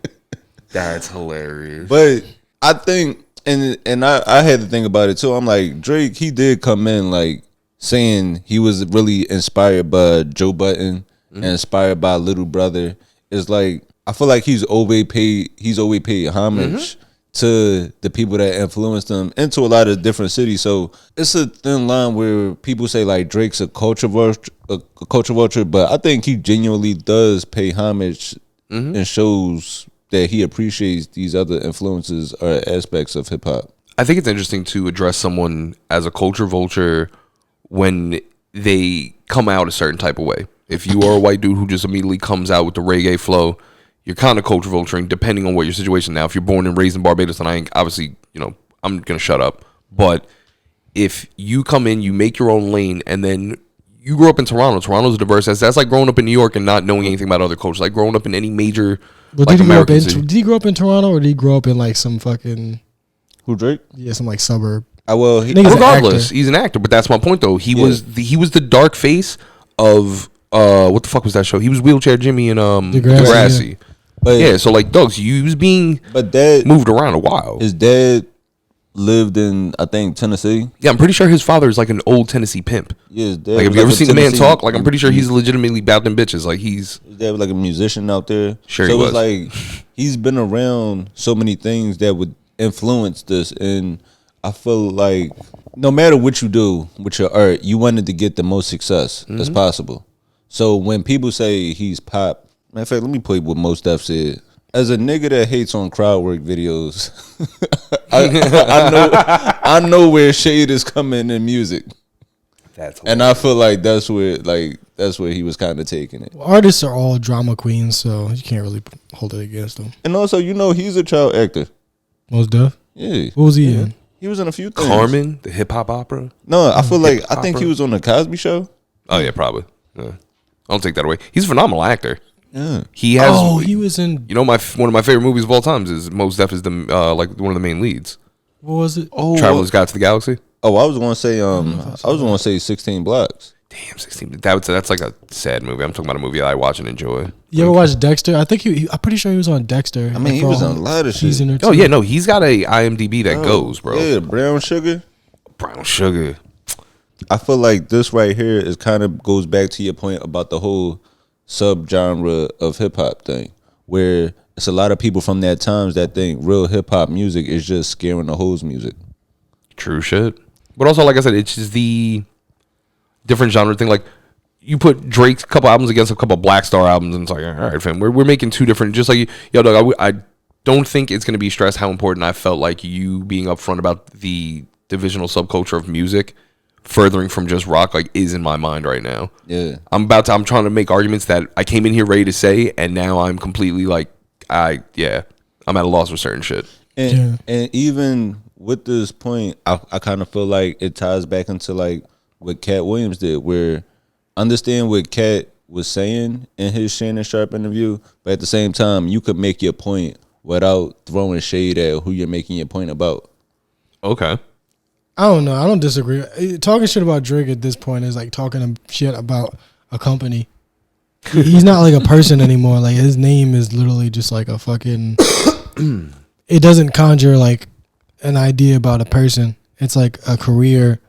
That's hilarious. But I think, and I had to think about it too. I'm like, Drake, he did come in like saying he was really inspired by Joe Budden and inspired by Little Brother. It's like, I feel like he's always paid homage to the people that influenced him into a lot of different cities. So it's a thin line where people say like Drake's a culture vulture, but I think he genuinely does pay homage and shows that he appreciates these other influences or aspects of hip hop. I think it's interesting to address someone as a culture vulture when they come out a certain type of way. If you are a white dude who just immediately comes out with the reggae flow, you're kind of culture vulturing depending on what your situation. Now, if you're born and raised in Barbados, then I ain't, obviously, I'm going to shut up. But if you come in, you make your own lane, and then you grew up in Toronto. Toronto's diverse. That's like growing up in New York and not knowing anything about other cultures. Like growing up in any major American city. Did he grow up in Toronto or did he grow up in like some fucking... Who, Drake? Yeah, some like suburb. Regardless, he's an actor. But that's my point, though. He was the dark face of... what the fuck was that show? He was Wheelchair Jimmy in Degrassi. Yeah. But yeah, so like Doug's, he was being moved around a while. His dad lived in, I think, Tennessee. Yeah, I'm pretty sure his father is like an old Tennessee pimp. Yeah, his dad. Like, have you ever seen the man talk? Like, I'm pretty sure he's legitimately about them bitches. Like, his dad was like a musician out there. Sure, so he was. It's like he's been around so many things that would influence this, and I feel like no matter what you do with your art, you wanted to get the most success as possible. So when people say he's pop, matter of fact, let me play what Mos Def said. As a nigga that hates on crowd work videos, I know where shade is coming in music. And I feel like that's where he was kind of taking it. Well, artists are all drama queens, so you can't really hold it against them. And also, he's a child actor. Mos Def? Yeah. What was he in? He was in a few things. Carmen, the hip hop opera. No, I feel like I think he was on the Cosby Show. Oh yeah, probably. Yeah. I don't take that away. He's a phenomenal actor. Yeah. He has. Oh, he was in. One of my favorite movies of all times is Mos Def is the like one of the main leads. What was it? Oh, Traveler's Guide to the Galaxy. Oh, I was going to say 16 Blocks. Damn, 16. That's like a sad movie. I'm talking about a movie I watch and enjoy. You ever watch Dexter? I think I'm pretty sure he was on Dexter. I mean, he was on a lot of shit. Oh yeah, no, he's got a IMDb that goes, bro. Yeah, Brown Sugar. Brown Sugar. I feel like this right here is kind of goes back to your point about the whole subgenre of hip hop thing, where it's a lot of people from that times that think real hip hop music is just scaring the hoes music. True shit. But also, like I said, it's just the different genre thing. Like, you put Drake's couple albums against a couple Black Star albums, and it's like, all right, fam, we're making two different. Just like, yo, dog, I don't think it's gonna be stressed how important I felt like you being upfront about the divisional subculture of music, furthering from just rock, like, is in my mind right now. Yeah, I'm trying to make arguments that I came in here ready to say, and now I'm completely like, I'm at a loss for certain shit. And even with this point, I kind of feel like it ties back into like what Katt Williams did, where understand what Katt was saying in his Shannon Sharp interview, but at the same time, you could make your point without throwing shade at who you're making your point about. Okay. I don't know. I don't disagree. Talking shit about Drake at this point is like talking shit about a company. He's not like a person anymore. Like, his name is literally just like a fucking... It doesn't conjure like an idea about a person. It's like a career.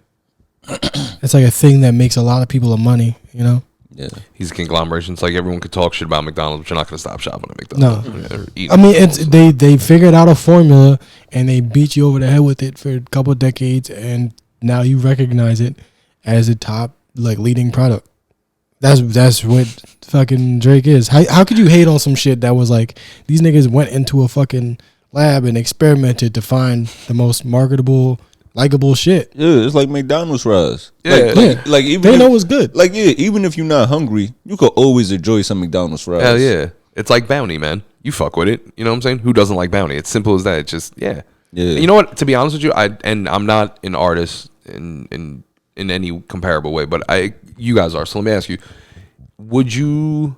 It's like a thing that makes a lot of people money, you know? Yeah. He's a conglomeration. It's like everyone could talk shit about McDonald's, but you're not going to stop shopping at McDonald's. No. I mean, they figured out a formula and they beat you over the head with it for a couple of decades, and now you recognize it as a top, like, leading product. That's what fucking Drake is. How could you hate on some shit that was like, these niggas went into a fucking lab and experimented to find the most marketable, likable shit? Yeah, it's like McDonald's fries. Yeah. Like even they know it's good. Like, yeah, even if you're not hungry, you could always enjoy some McDonald's fries. Hell yeah. It's like Bounty, man. You fuck with it. You know what I'm saying? Who doesn't like Bounty? It's simple as that. It's just, yeah. Yeah. You know what? To be honest with you, I'm not an artist in any comparable way, but you guys are. So let me ask you, would you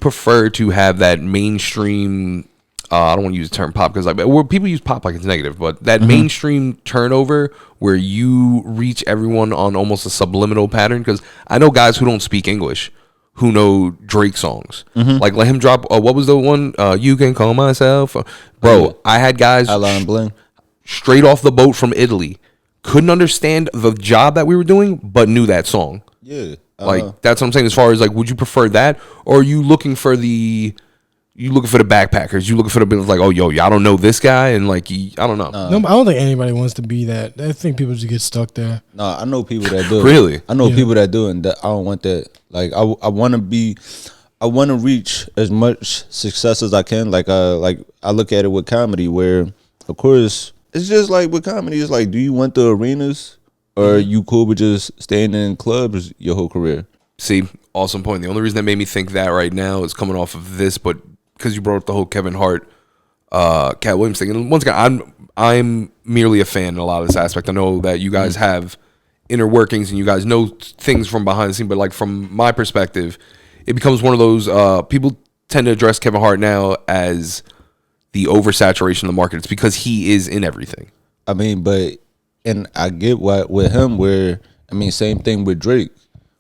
prefer to have that mainstream, I don't want to use the term pop because where people use pop like it's negative, but that mainstream turnover where you reach everyone on almost a subliminal pattern? Because I know guys who don't speak English who know Drake songs. Like, let him drop. What was the one? You Can Call Myself, bro. I had guys Alan Bling. straight off the boat from Italy, couldn't understand the job that we were doing, but knew that song. Yeah. Like, that's what I'm saying. As far as like, would you prefer that, or are you looking for the backpackers? You looking for the like, oh, yo, y'all don't know this guy, and like, I don't know. No, I don't think anybody wants to be that. I think people just get stuck there. No, I know people that do. Really? I know people that do, and that I don't want that. Like, I want to reach as much success as I can. Like I look at it with comedy, where of course it's just like with comedy, it's like, do you want the arenas, or are you cool with just staying in clubs your whole career? See, awesome point. The only reason that made me think that right now is coming off of this, but because you brought up the whole Kevin Hart, Katt Williams thing. And once again, I'm merely a fan in a lot of this aspect. I know that you guys have inner workings and you guys know things from behind the scene, but like from my perspective, it becomes one of those people tend to address Kevin Hart now as the oversaturation of the market. It's because he is in everything. I mean, and I get what with him, where I mean, same thing with Drake.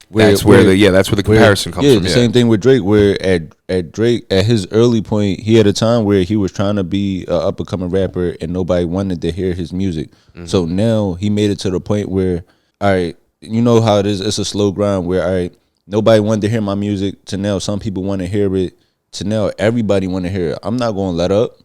That's where the comparison comes from. The same thing with Drake, where at Drake, at his early point, he had a time where he was trying to be an up and coming rapper and nobody wanted to hear his music. So now he made it to the point where, all right, you know how it is, it's a slow grind where, all right, nobody wanted to hear my music, to now some people want to hear it, to now everybody want to hear it. I'm not going to let up.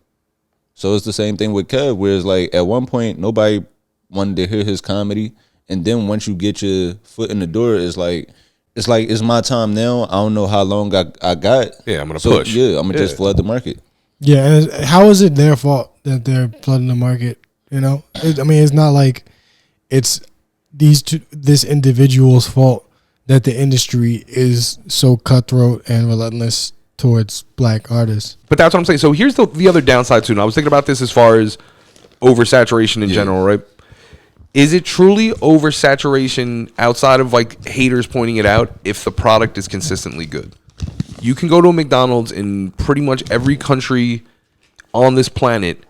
So it's the same thing with Kev, where it's like at one point nobody wanted to hear his comedy. And then once you get your foot in the door, it's my time now. I don't know how long I got. Yeah, I'm gonna push. Yeah, I'm gonna just flood the market. Yeah, and how is it their fault that they're flooding the market? You know, I mean, it's not like it's this individual's fault that the industry is so cutthroat and relentless towards black artists. But that's what I'm saying. So here's the other downside too. And I was thinking about this as far as oversaturation in general, right? Is it truly oversaturation outside of like haters pointing it out if the product is consistently good? You can go to a McDonald's in pretty much every country on this planet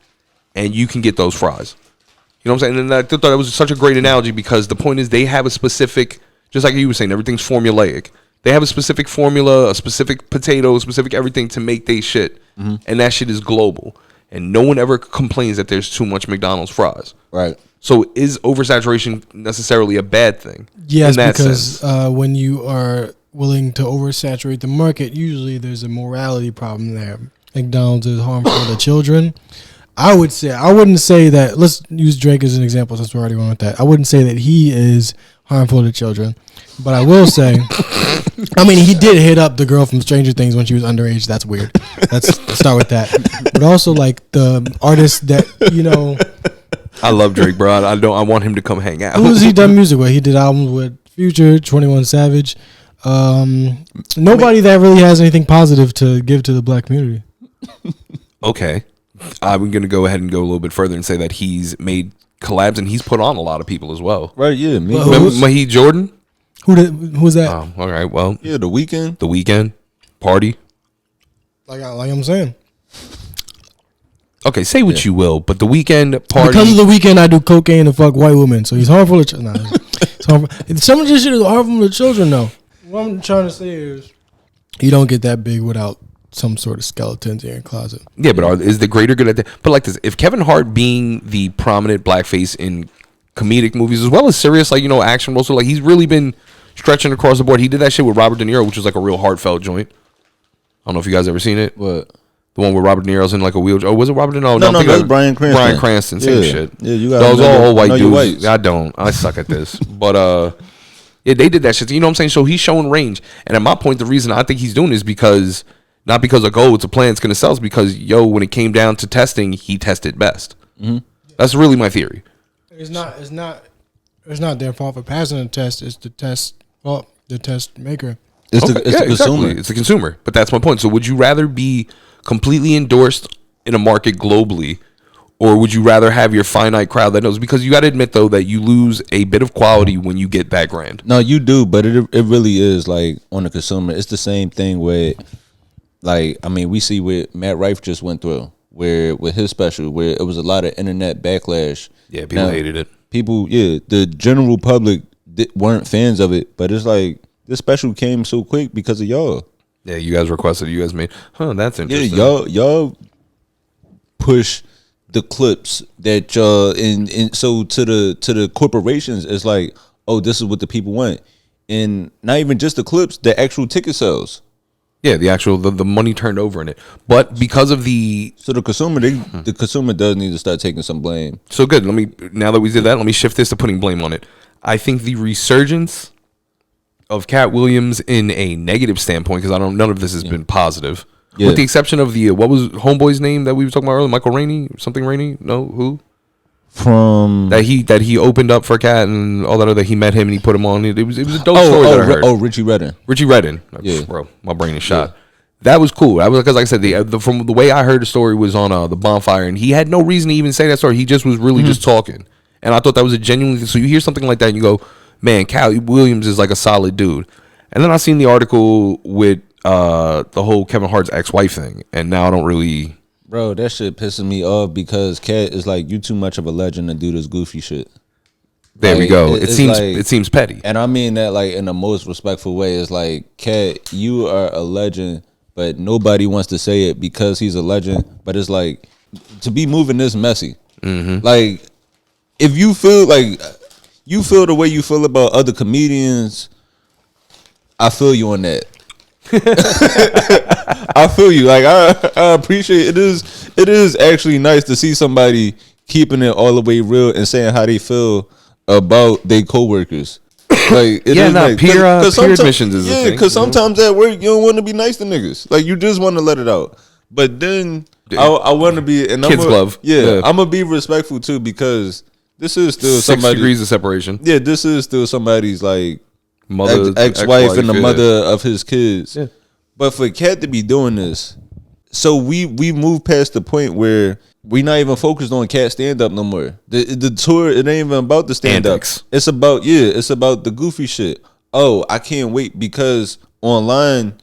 and you can get those fries. You know what I'm saying? And I thought that was such a great analogy because the point is they have a specific, just like you were saying, everything's formulaic. They have a specific formula, a specific potato, a specific everything to make they shit. And that shit is global. And no one ever complains that there's too much McDonald's fries. Right. So is oversaturation necessarily a bad thing? Yes, because when you are willing to oversaturate the market, usually there's a morality problem there. McDonald's is harmful to children. I wouldn't say that. Let's use Drake as an example since we're already going with that. I wouldn't say that he is harmful to children, but I will say, I mean, he did hit up the girl from Stranger Things when she was underage. That's weird. Let's start with that. But also, like the artists that I love Drake, bro. I want him to come hang out. Who has he done music with? He did albums with Future, 21 Savage. Nobody that really has anything positive to give to the black community. Okay. I'm going to go ahead and go a little bit further and say that he's made collabs and he's put on a lot of people as well. Right, yeah. Remember Mahid Jordan? Who's that? All right, well. Yeah, The Weeknd. The Weeknd. Party. Like I'm saying. Okay, say what you will, but The Weeknd, Party. Because of The Weeknd, I do cocaine to fuck white women, so he's harmful to children. Some of this shit is harmful to children, though. What I'm trying to say is, you don't get that big without some sort of skeletons in your closet. Yeah, but is the greater good at that? But like this, if Kevin Hart being the prominent blackface in comedic movies as well as serious, like, action roles, so like he's really been stretching across the board. He did that shit with Robert De Niro, which was like a real heartfelt joint. I don't know if you guys ever seen it. What? The one where Robert De Niro's in like a wheelchair. Oh, was it Robert De Niro? No, that's Bryan Cranston. Bryan Cranston, same shit. Yeah, you got those all white dudes. Whites. I don't. I suck at this. But yeah, they did that shit. You know what I'm saying? So he's showing range. And at my point, the reason I think he's doing is because not because like, it's a plan, it's gonna sell. It's because when it came down to testing, he tested best. Mm-hmm. That's really my theory. It's not their fault for passing the test. It's the test maker. It's the consumer. Exactly. It's the consumer. But that's my point. So would you rather be completely endorsed in a market globally, or would you rather have your finite crowd that knows? Because you got to admit, though, that you lose a bit of quality when you get that grand. No, you do, but it really is like on the consumer. It's the same thing with, like, I mean, we see what Matt Rife just went through, where with his special, where it was a lot of internet backlash. Yeah, people hated it. The general public weren't fans of it, but it's like, this special came so quick because of y'all. Yeah, you guys requested. You guys made. That's interesting. Yeah, y'all push the clips that y'all and so to the corporations. It's like, oh, this is what the people want, and not even just the clips, the actual ticket sales. Yeah, the actual the money turned over in it, but because of the consumer, the consumer does need to start taking some blame. So good. Now that we did that, let me shift this to putting blame on it. I think the resurgence of Katt Williams in a negative standpoint, because none of this has been positive, with the exception of the what was Homeboy's name that we were talking about earlier, Michael Rainey, something Rainey? No, who? From that he opened up for Katt and all that other. He met him and he put him on. It was a dope story that I heard. Richie Redden. Richie Redden. Yeah, bro, my brain is shot. Yeah. That was cool. That was because, like I said, from the way I heard the story was on the bonfire, and he had no reason to even say that story. He just was really just talking, and I thought that was a genuinely. So you hear something like that, and you go, "Man, Katt Williams is like a solid dude." And then I seen the article with the whole Kevin Hart's ex-wife thing, and now I don't really. Bro, that shit pissing me off because Katt is like, you too much of a legend to do this goofy shit. There we go. It seems petty, and I mean that like in the most respectful way. It's like, Katt, you are a legend, but nobody wants to say it because he's a legend. But it's like, to be moving this messy. Like, if you feel the way you feel about other comedians, I feel you on that. I feel you. Like, I appreciate it. It is actually nice to see somebody keeping it all the way real and saying how they feel about their coworkers. Like, peer admissions is a thing. Because sometimes at work you don't want to be nice to niggas. Like, you just want to let it out. But then I want to be and kids glove. Yeah, I'm gonna be respectful too, because this is still 6 degrees of separation. Yeah, this is still somebody's like mother, ex-wife and the mother of his kids. Yeah. But for Katt to be doing this, so we moved past the point where we not even focused on Katt stand up no more. The tour, it ain't even about the stand up. It's about the goofy shit. Oh, I can't wait because online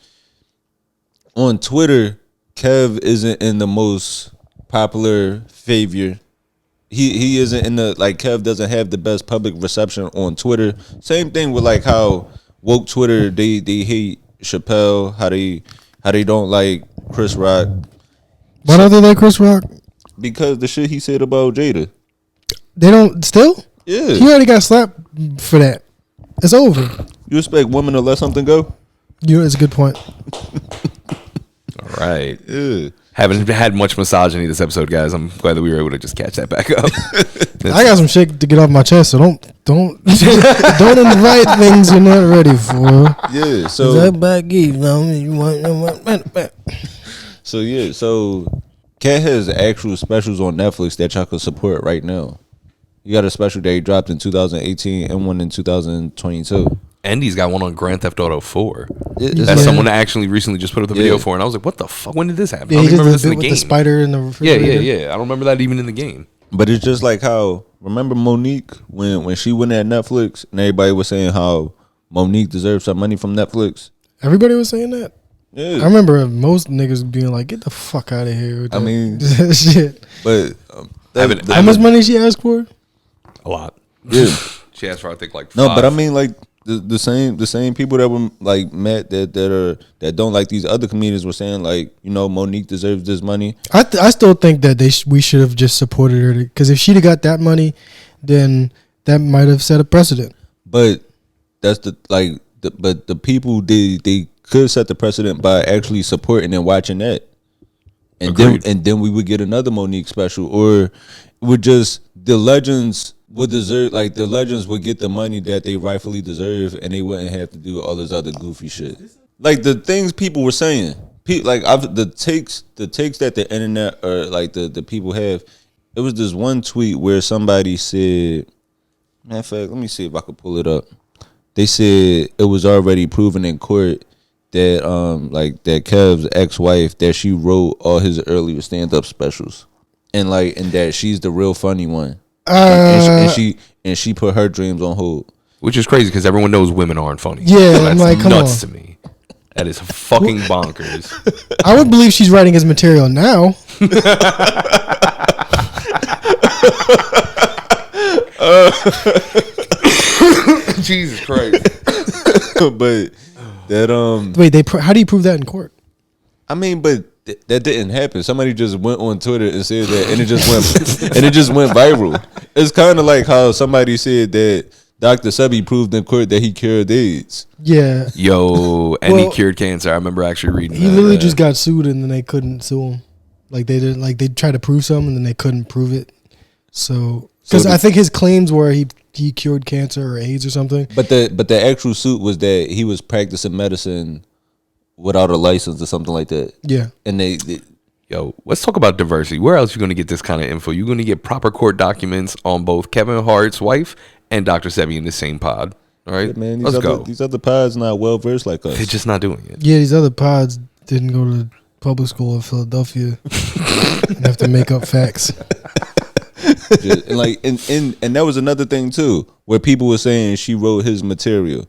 on Twitter, Kev isn't in the most popular favor. He isn't in the, like, Kev doesn't have the best public reception on Twitter. Same thing with like how woke Twitter, they hate Chappelle, how they don't like Chris Rock. Why don't they like Chris Rock? Because the shit he said about Jada. They don't still? Yeah. He already got slapped for that. It's over. You expect women to let something go? It's a good point. All right. Yeah. Haven't had much misogyny this episode, guys. I'm glad that we were able to just catch that back up. I got some shit to get off my chest, so don't don't invite things you're not ready for. Yeah, so that baggy, so Katt has actual specials on Netflix that y'all could support right now. You got a special that he dropped in 2018 and one in 2022. And he's got one on Grand Theft Auto 4. That's someone that actually recently just put up the video for, and I was like, "What the fuck? When did this happen?" Yeah, I don't remember this in the with game. The spider in the refrigerator. Yeah. I don't remember that even in the game. But it's just like how, remember Monique when she went at Netflix and everybody was saying how Monique deserves some money from Netflix. Everybody was saying that. Yeah, I remember most niggas being like, "Get the fuck out of here!" With that. I mean, shit. But how much money she asked for? A lot. Yeah, she asked for, I think, like 5. No, but I mean, like the same people that were like mad that don't like these other comedians were saying, like, you know, Monique deserves this money. I still think that we should have just supported her, because if she'd have got that money, then that might have set a precedent. But that's the people they could set the precedent by actually supporting and watching that, and then we would get another Monique special, or it would just the legends would deserve, like, the legends would get the money that they rightfully deserve, and they wouldn't have to do all this other goofy shit. Like the things people were saying, the takes that the internet or like the people have. It was this one tweet where somebody said, matter of fact, let me see if I could pull it up. They said it was already proven in court that that Kev's ex-wife, that she wrote all his earlier stand-up specials, and that she's the real funny one. And she put her dreams on hold, which is crazy because everyone knows women aren't funny. Yeah, so I'm like, come nuts on. To me. That is fucking bonkers. I would believe she's writing his material now. Jesus Christ. But that Wait, how do you prove that in court? I mean, but that didn't happen. Somebody just went on Twitter and said that, and it just went viral. It's kind of like how somebody said that Dr. Sebi proved in court that he cured AIDS. Yeah. Yo, and he cured cancer. I remember actually reading. He literally just got sued, and then they couldn't sue him. Like they did. Like they tried to prove something, and then they couldn't prove it. So because I think his claims were he cured cancer or AIDS or something. But the actual suit was that he was practicing medicine without a license or something like that. Yeah. And they yo, let's talk about diversity. Where else are you going to get this kind of info? You're going to get proper court documents on both Kevin Hart's wife and Dr. Sebi in the same pod. All right, man, let's go. These other pods not well versed like us. They're just not doing it. Yeah, these other pods didn't go to public school in Philadelphia and have to make up facts. And that was another thing too, where people were saying she wrote his material.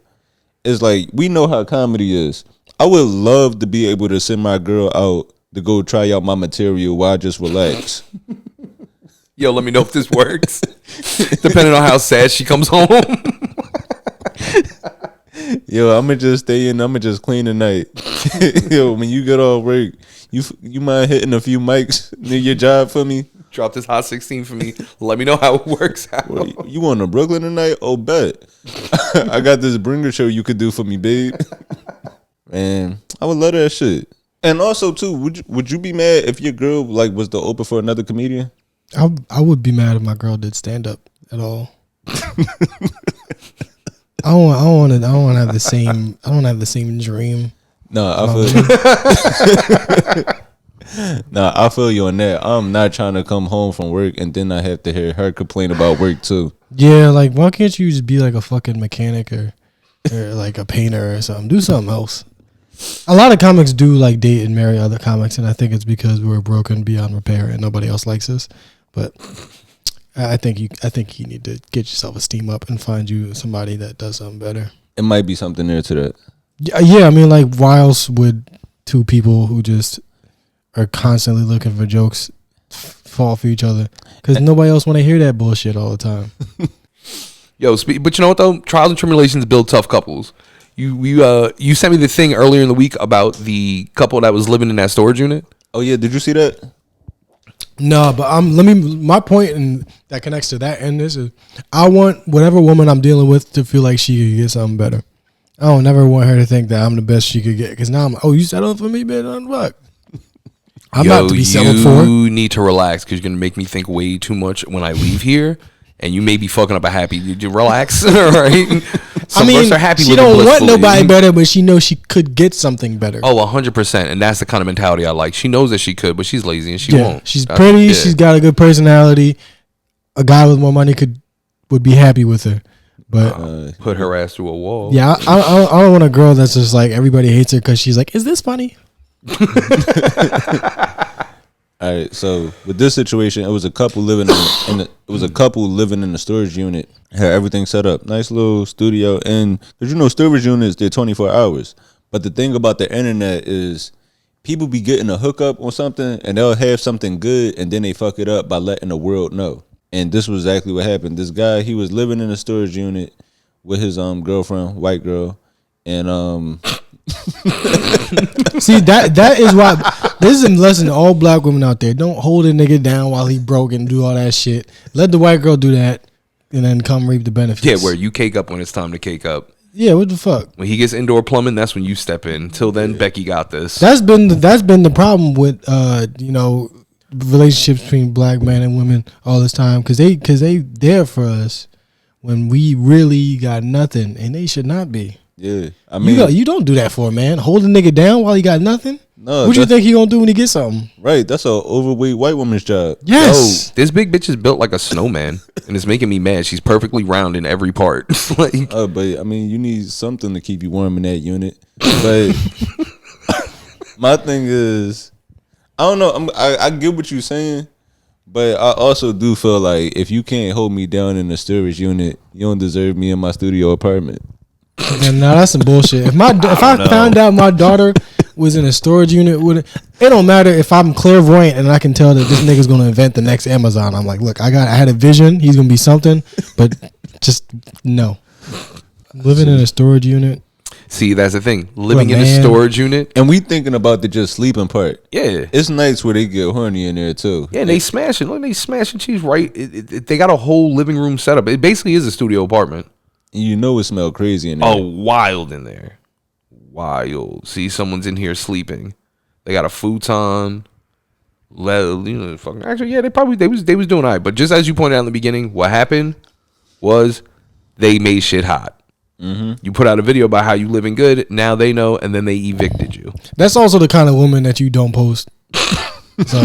It's like, we know how comedy is. I would love to be able to send my girl out to go try out my material while I just relax. Yo, let me know if this works. Depending on how sad she comes home. Yo, I'ma just stay in. I'ma just clean tonight. Yo, when you get off work, you mind hitting a few mics near your job for me? Drop this hot 16 for me. Let me know how it works out. Well, you going to Brooklyn tonight? Oh, bet. I got this bringer show you could do for me, babe. Man, I would love that shit. And also, too, would you be mad if your girl like was to open for another comedian? I would be mad if my girl did stand up at all. I don't want to have the same. I don't have the same dream. No, I feel you on that. I'm not trying to come home from work and then I have to hear her complain about work too. Yeah, like why can't you just be like a fucking mechanic or like a painter or something? Do something else. A lot of comics do like date and marry other comics, and I think it's because we're broken beyond repair and nobody else likes us. But I think you need to get your self-esteem up and find you somebody that does something better. It might be something there to that. Yeah, I mean, like, why else would two people who just are constantly looking for jokes fall for each other? Because nobody else want to hear that bullshit all the time. Yo, but you know what though? Trials and tribulations build tough couples. You sent me the thing earlier in the week about the couple that was living in that storage unit. Oh yeah, did you see that? No, but my point, and that connects to that end is I want whatever woman I'm dealing with to feel like she could get something better. I don't never want her to think that I'm the best she could get, because now you settling for me, man? Fuck. I'm not to be settled for. You need to relax because you're gonna make me think way too much when I leave here, and you may be fucking up a happy. Did you relax? All right. Some of us are happy. She don't want nobody better, but she knows she could get something better. Oh, 100%, and that's the kind of mentality I like. She knows that she could, but she's lazy and she won't. She's pretty. Yeah. She's got a good personality. A guy with more money would be happy with her, but put her ass through a wall. Yeah, I don't want a girl that's just like everybody hates her because she's like, is this funny? All right, so with this situation, it was a couple living in the storage unit. Had everything set up, nice little studio, and because storage units, they're 24 hours. But the thing about the internet is, people be getting a hookup on something, and they'll have something good, and then they fuck it up by letting the world know. And this was exactly what happened. This guy, he was living in a storage unit with his girlfriend, white girl, and See, that is why this is a lesson to all black women out there. Don't hold a nigga down while he broke and do all that shit. Let the white girl do that and then come reap the benefits. Yeah, where you cake up when it's time to cake up. Yeah, what the fuck? When he gets indoor plumbing, that's when you step in. Till then, Becky got this. That's been the problem with relationships between black men and women all this time, because they there for us when we really got nothing, and they should not be. Yeah, I mean, you don't do that for a man. Hold a nigga down while he got nothing. No, what you think he gonna do when he gets something? Right, that's an overweight white woman's job. Yes, yo, this big bitch is built like a snowman, and it's making me mad. She's perfectly round in every part. But I mean, you need something to keep you warm in that unit. But my thing is, I don't know. I get what you're saying, but I also do feel like if you can't hold me down in the storage unit, you don't deserve me in my studio apartment. And now that's some bullshit. If I found out my daughter was in a storage unit, it don't matter if I'm clairvoyant and I can tell that this nigga's gonna invent the next Amazon. I'm like, look, I had a vision. He's gonna be something, but just no. Living in a storage unit. See, that's the thing. Living But, in a man. storage unit. And we thinking about the just sleeping part. Yeah. It's nights where they get horny in there too. Yeah, and they smashing. Look, they smashing cheese right. They got a whole living room setup. It basically is a studio apartment. And you know it smell crazy in there. Oh, wild in there. Wild. See, someone's in here sleeping. They got a futon. Fucking. Actually, yeah, they was doing all right. But just as you pointed out in the beginning, what happened was they made shit hot. Mm-hmm. You put out a video about how you living good. Now they know, and then they evicted you. That's also the kind of woman that you don't post. So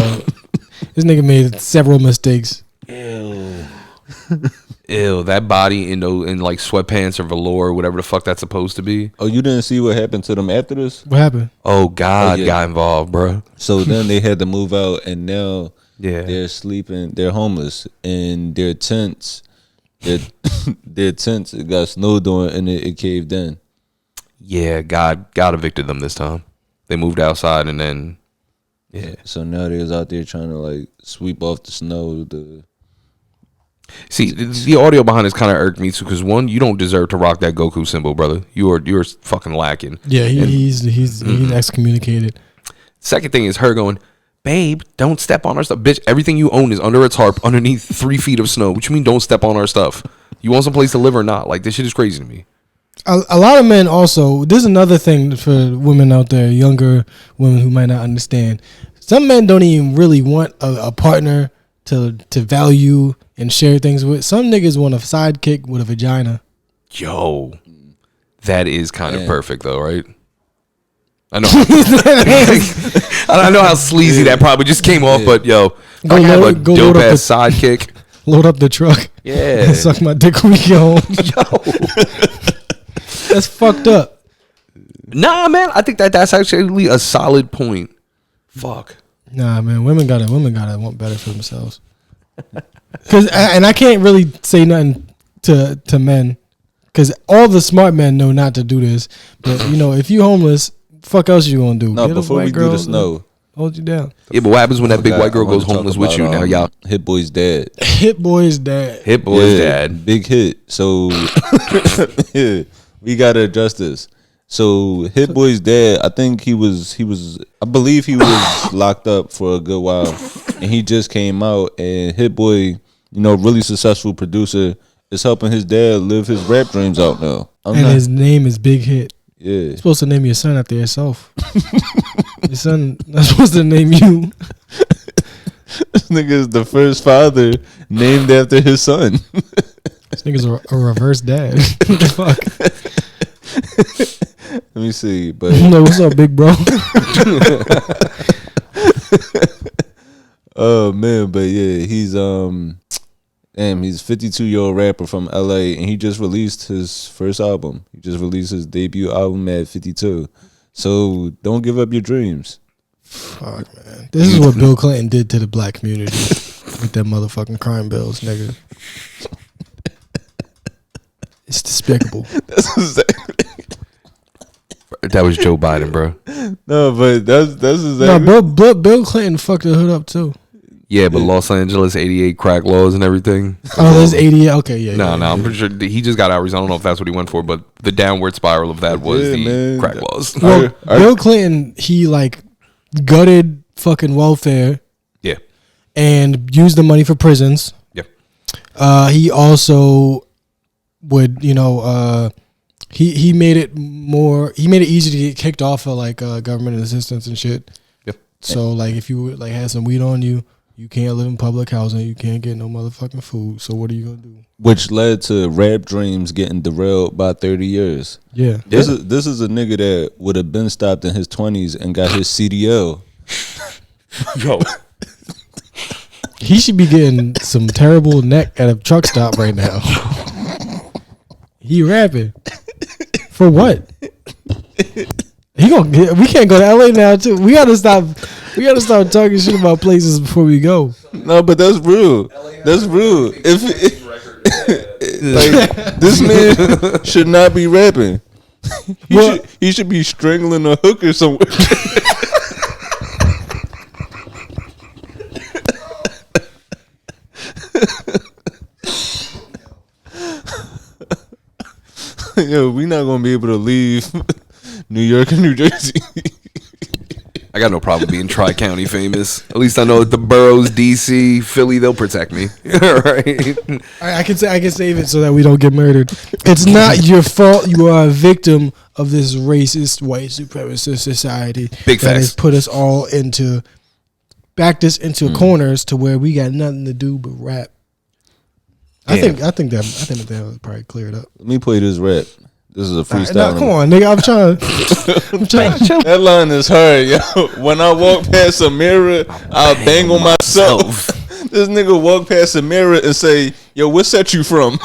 this nigga made several mistakes. Ew, that body in like sweatpants or velour, whatever the fuck that's supposed to be. Oh, you didn't see what happened to them after this? What happened? Oh, God yeah. got involved, bro. So then they had to move out, and now Yeah. they're sleeping. They're homeless in their tents. Their tents. It got snowed on, and it caved in. Yeah, God evicted them this time. They moved outside, and then yeah. So now they're out there trying to like sweep off the snow. See, the audio behind this kind of irked me too, because one, you don't deserve to rock that Goku symbol, brother. You're fucking lacking. Yeah, he's excommunicated. Second thing is her going, babe, don't step on our stuff. Bitch, everything you own is under a tarp underneath 3 feet of snow. What you mean don't step on our stuff? You want some place to live or not? Like, this shit is crazy to me. A lot of men also, there's another thing for women out there, younger women who might not understand. Some men don't even really want a partner to value and share things with. Some niggas want a sidekick with a vagina. Yo, that is kind of Man. perfect though, right? I know. I know how sleazy that probably just came off, but yo, if I have a dope ass sidekick. Load up the truck. Yeah. And suck my dick when we get home. That's fucked up. Nah, man, I think that's actually a solid point. Fuck. Nah, man, women gotta want better for themselves. Cause I can't really say nothing to men, cause all the smart men know not to do this. But you know, if you homeless, fuck else you gonna do? No, Get a before white we do girl the snow, hold you down. Yeah, but what happens when that big I white girl wanna goes talk homeless with about, you? Now y'all Hit Boy's dad. Hit Boy's dad. Hit Boy's Yeah, dad. Big hit. So yeah, we gotta adjust this. So Hit Boy's dad, I think he was I believe he was locked up for a good while, and he just came out. And Hit Boy, you know, really successful producer, is helping his dad live his rap dreams out now. His name is Big Hit. Yeah, You're supposed to name your son after yourself. Your son not supposed to name you. this nigga is the first father named after his son. This nigga's a reverse dad. What the fuck? Let me see, but No, what's up, big bro? oh man, but yeah, he's 52-year-old rapper from LA, and he just released his first album. He just released his debut album at 52. So don't give up your dreams. Fuck, man. This is what Bill Clinton did to the black community with them motherfucking crime bills, nigga. It's despicable. That's exactly. That was Joe Biden, bro. No, but that's exactly. No, Bill Clinton fucked the hood up too. Yeah, but Los Angeles 88 crack laws and everything. Oh, there's 88. Okay, yeah. No, yeah, I'm pretty sure he just got out recently. I don't know if that's what he went for, but the downward spiral of that was the crack laws. Well, Bill Clinton, he like gutted fucking welfare Yeah. and used the money for prisons. Yep. He also would, he made it easy to get kicked off of like government assistance and shit. Yep. So like if you like had some weed on you, you can't live in public housing, you can't get no motherfucking food. So what are you gonna do? Which led to rap dreams getting derailed by 30 years. Yeah. This is a nigga that would have been stopped in his 20s and got his CDL. Yo. He should be getting some terrible neck at a truck stop right now. He rapping. For what? We can't go to LA now too. We gotta stop talking shit about places before we go. No, but that's real. That's real. If like this man should not be rapping. He should be strangling a hooker somewhere. Yo, we not gonna be able to leave New York and New Jersey. I got no problem being Tri-County famous. At least I know that the boroughs, DC, Philly, they'll protect me. Right? I can save it so that we don't get murdered. It's not your fault. You are a victim of this racist white supremacist society Big that facts. has put us all backed us into corners to where we got nothing to do but rap. I think that was probably cleared up. Let me play this rap. This is a freestyle. Nah, come on, nigga. I'm trying. That line is hard, yo. When I walk past a mirror, I bang on myself. This nigga walk past a mirror and say, "Yo, what set you from?"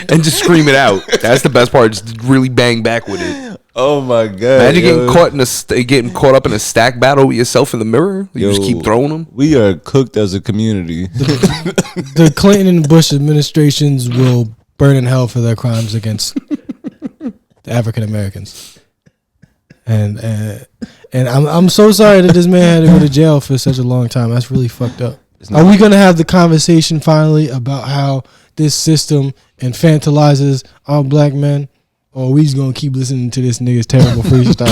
And just scream it out. That's the best part. Just really bang back with it. Oh my god! Imagine getting caught up in a stack battle with yourself in the mirror. You just keep throwing them. We are cooked as a community. The Clinton and Bush administrations will burn in hell for their crimes against the African Americans. And I'm so sorry that this man had to go to jail for such a long time. That's really fucked up. Are we gonna have the conversation finally about how this system infantilizes all black men, or are we just gonna keep listening to this nigga's terrible freestyle?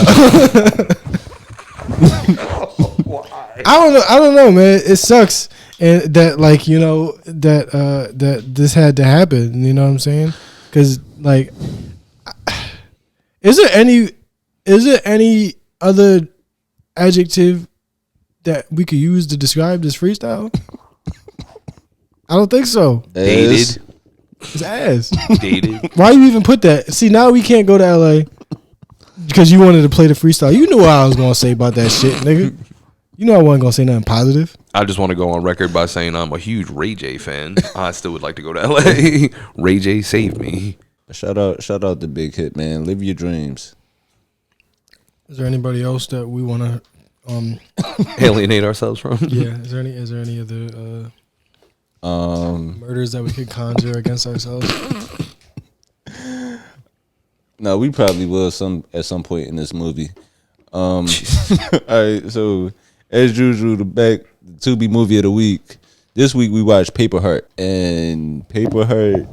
I don't know, man. It sucks, and that that this had to happen. You know what I'm saying? Because is there any other adjective that we could use to describe this freestyle? I don't think so. Dated. It's ass. Dated. Why you even put that? See, now we can't go to LA because you wanted to play the freestyle. You knew what I was gonna say about that shit, nigga. You know I wasn't gonna say nothing positive. I just want to go on record by saying I'm a huge Ray J fan. I still would like to go to LA. Ray J saved me. Shout out the big hit, man. Live your dreams. Is there anybody else that we want to Alienate ourselves from? Yeah. Is there any other murders that we could conjure against ourselves? No, we probably will at some point in this movie. All right, so as usual, the Tubi movie of the week. This week we watched Paper Heart, and Paper Heart.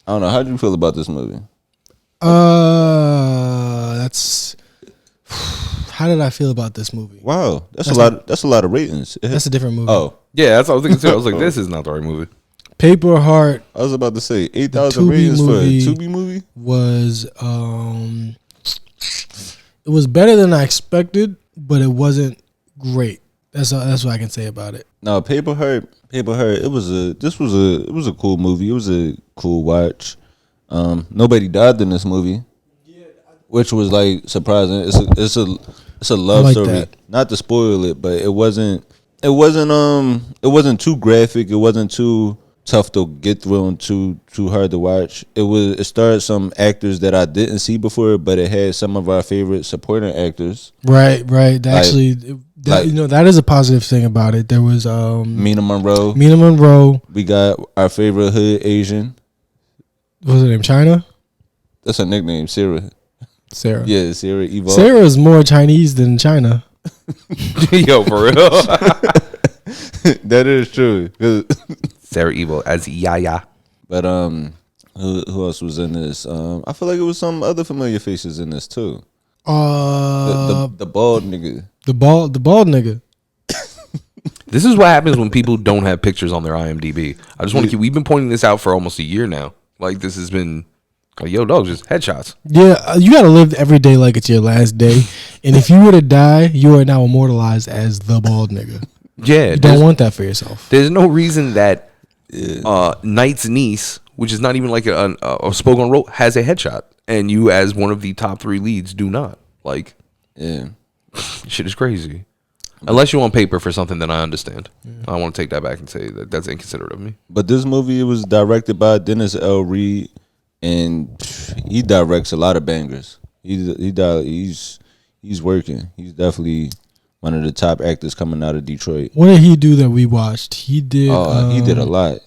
I don't know. How do you feel about this movie? That's. How did I feel about this movie? Wow, that's a lot. That's a lot of ratings. That's a different movie. Oh, Yeah, that's what I was thinking too. I was like, this is not the right movie. Paper Heart I was about to say 8,000 Tubi ratings movie for a Tubi movie. was it was better than I expected, but it wasn't great. That's what I can say about it. No, Paper Heart. It was a cool movie. It was a cool watch. Nobody died in this movie, which was like surprising. It's a love like story. that. Not to spoil it, but it wasn't too graphic. It wasn't too tough to get through and too hard to watch. It starred some actors that I didn't see before, but it had some of our favorite supporting actors. Right. That is a positive thing about it. There was Mina Monroe. We got our favorite hood Asian. What was her name? China? That's her nickname, Sarah. Sarah. Yeah, Sarah Evolve. Sarah is more Chinese than China. Yo, for real. That is true. Sarah Evil as Yaya. But who else was in this? I feel like it was some other familiar faces in this too. The bald nigga. The bald nigga. This is what happens when people don't have pictures on their IMDb. I just want to keep. We've been pointing this out for almost a year now. Like this has been, like, yo, dog, just headshots. Yeah, you gotta live every day like it's your last day, and if you were to die, you are now immortalized as the bald nigga. Yeah, You don't want that for yourself. There's no reason that Knight's niece, which is not even like a spoken role, has a headshot, and you as one of the top 3 leads do not. Like, Yeah. shit is crazy. Unless you want paper for something that I understand. I want to take that back and say that that's inconsiderate of me. But this movie, it was directed by Dennis L. Reed, and he directs a lot of bangers. He's working. He's definitely one of the top actors coming out of Detroit. What did he do that we watched? He did. He did a lot.